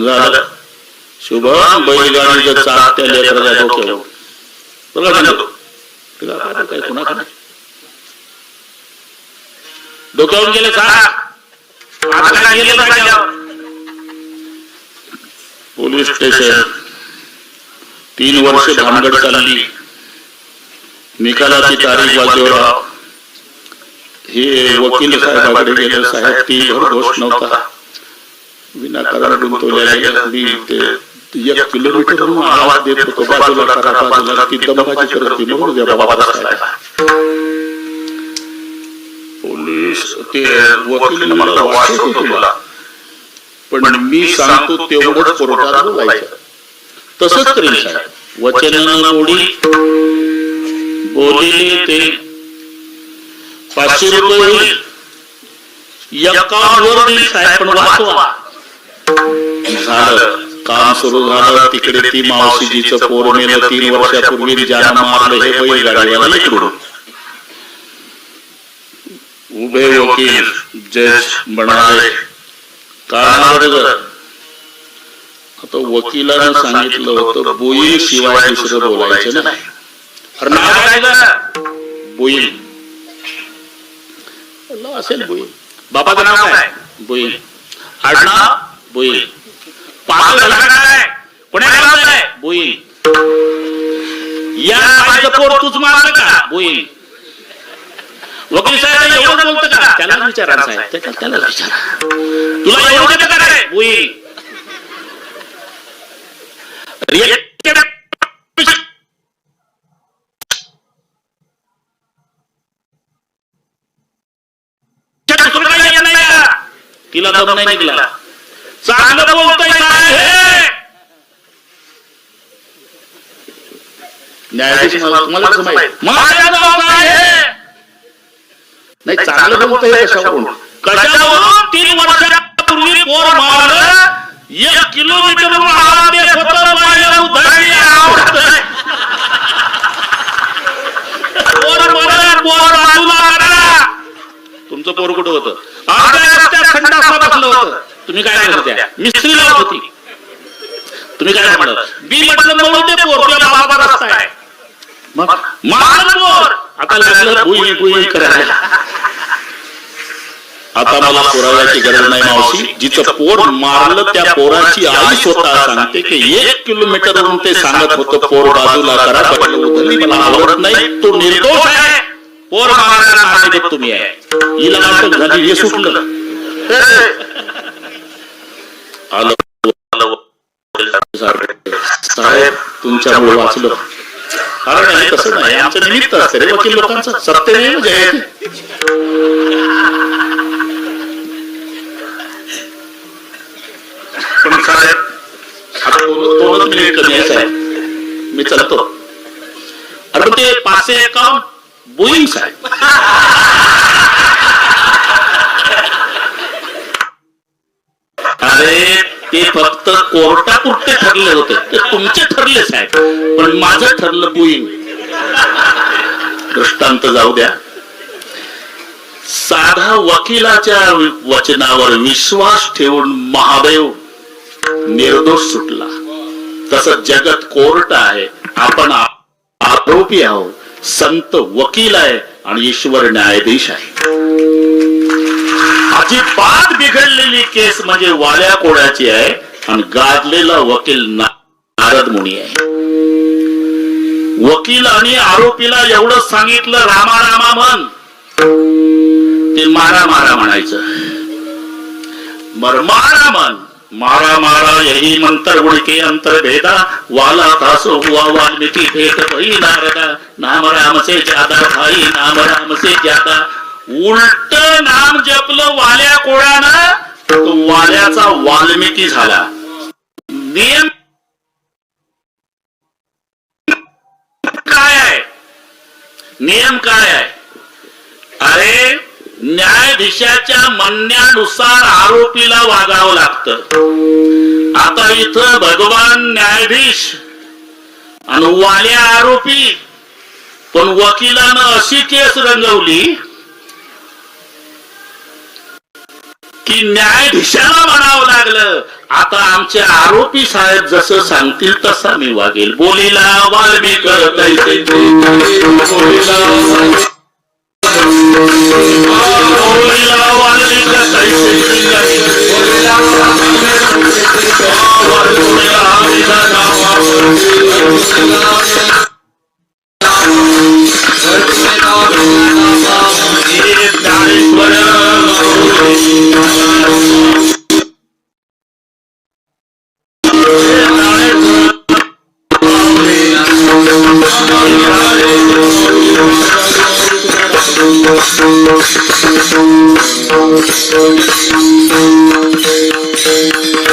झालं शुभम बैलगाडीचं चाक त्या लेकराच्या डोक्यावर काय कुणाला नाही डोक्यावरून गेले पोलीस स्टेशन 3 वर्ष भानगड चालली निकालाची तारीख वाजवला हे वकील साहेबाकडे गेले साहेब ती दोष नव्हता विनाकारण गुंतवल्या गेल्या मी ते 1 किलोमीटर आवाज देत होतो बाजूला करा बाजूला ती दमबाजी करत होती म्हणून द्या बाबा पोलीस ते वकील मला वाटतो तुला पण मी सांगतो तेवढंच कोर्टात बोलायचं तसंच करेल साहेब वचनानं बोलले ते 500 रुपये एकावर देईल साहेब पण वाचवा झालं काम सुरू झालं तिकडे ती मावशीजीचं पोर मेलं 3 वर्षापूर्वी ज्याला मारलं हे बैलगाडीवाला लेकरू उभे वकील जज म्हणाले कारण आता वकिलानं सांगितलं होतं बोईंग शिवाय दुसरं बोलायचं नाही बोईंग असेल बोईंग बाबाचं नाव काय बोईंग आडनाव बोईंग बोईंग या माझं पोर तूच मारलं का बोईंग वकील साहेब एवढं बोलतं का त्याला विचारा साहेब त्याला विचारा तुला एवढं येतं का रे बोईंग तिला दम नाही निघला चांगलं बोलतोय न्यायाधीश तुम्हाला नाही चांगलं बोलतोय कशावरून 3 वर्षापूर्वी पोर मारलं 1 किलोमीटर तुमचं पोर कुठं होतं खंडासला बसलं होतं तुम्ही काय म्हणत होत्या मिस्त्री लावत होती तुम्ही काय म्हणत बी म्हटलं म्हणून ते पोर तुला बाबा रस्ता आहे मग मारलं पोर आता लागलं बुई बुई करायला आता मला पुराव्याची गरज नाही मावशी जिचं पोर मारलं त्या पोराची आई स्वतः सांगते की 1 किलोमीटरवरून ते सांगत होतं पोर बाजूला करा उधळली मला आवडत नाही तो निर्दोष आहे पोर मारणारा नातेवाईक तुम्ही आहे हिला अटक झाली हे सुटलं साहेब तुमच्यामुळे वाचलं कारण नाही तसं नाही आमचं निमित्त असते रे वकील लोकांचं सत्य जय पण साहेब आता 2 मिनिट कमी आहे साहेब मी चालतो अरे ते 551 बोईंग साहेब अरे ते फक्त कोर्टापुरते ठरले होते ते तुमचे ठरले साहेब पण माझं ठरलं बोईंग दृष्टांत जाऊ द्या साधा वकिलाच्या वचनावर विश्वास ठेवून महादेव निर्दोष सुटला. तसं जगत कोर्ट आहे, आपण आरोपी आहोत, संत वकील आहे आणि ईश्वर न्यायाधीश आहे. अजिबात बिघडलेली केस म्हणजे वाल्या कोड्याची आहे आणि गाजलेला वकील नारद मुनी आहे. वकील आणि आरोपीला एवढं सांगितलं, रामा रामा म्हण, ते मारा मारा म्हणायचं. मारा म्हण, मारा मारा यही मंत्र गुणके अंतर भेदा, वाला तासो हुआ वाल्मीकि भेद वही नारदा, नाम राम से ज्यादा भाई, नाम राम से ज्यादा. उलट नाम जपलं वाल्या कोळानं, तो वाल्याचा वाल्मिकी झाला. नियम काय आहे? नियम काय आहे? अरे न्यायाधीशाच्या म्हणण्यानुसार आरोपीला वागावं लागतं. आता इथं भगवान न्यायाधीश आणि वाल्या आरोपी, पण वकिलानं अशी केस रंगवली की न्यायाधीशाला म्हणावं लागलं, आता आमचे आरोपी साहेब जसं सांगतील तसा मी वागेल. बोलीला वाल्मिक तैसे, बोलीला वाल्मिक तैसे,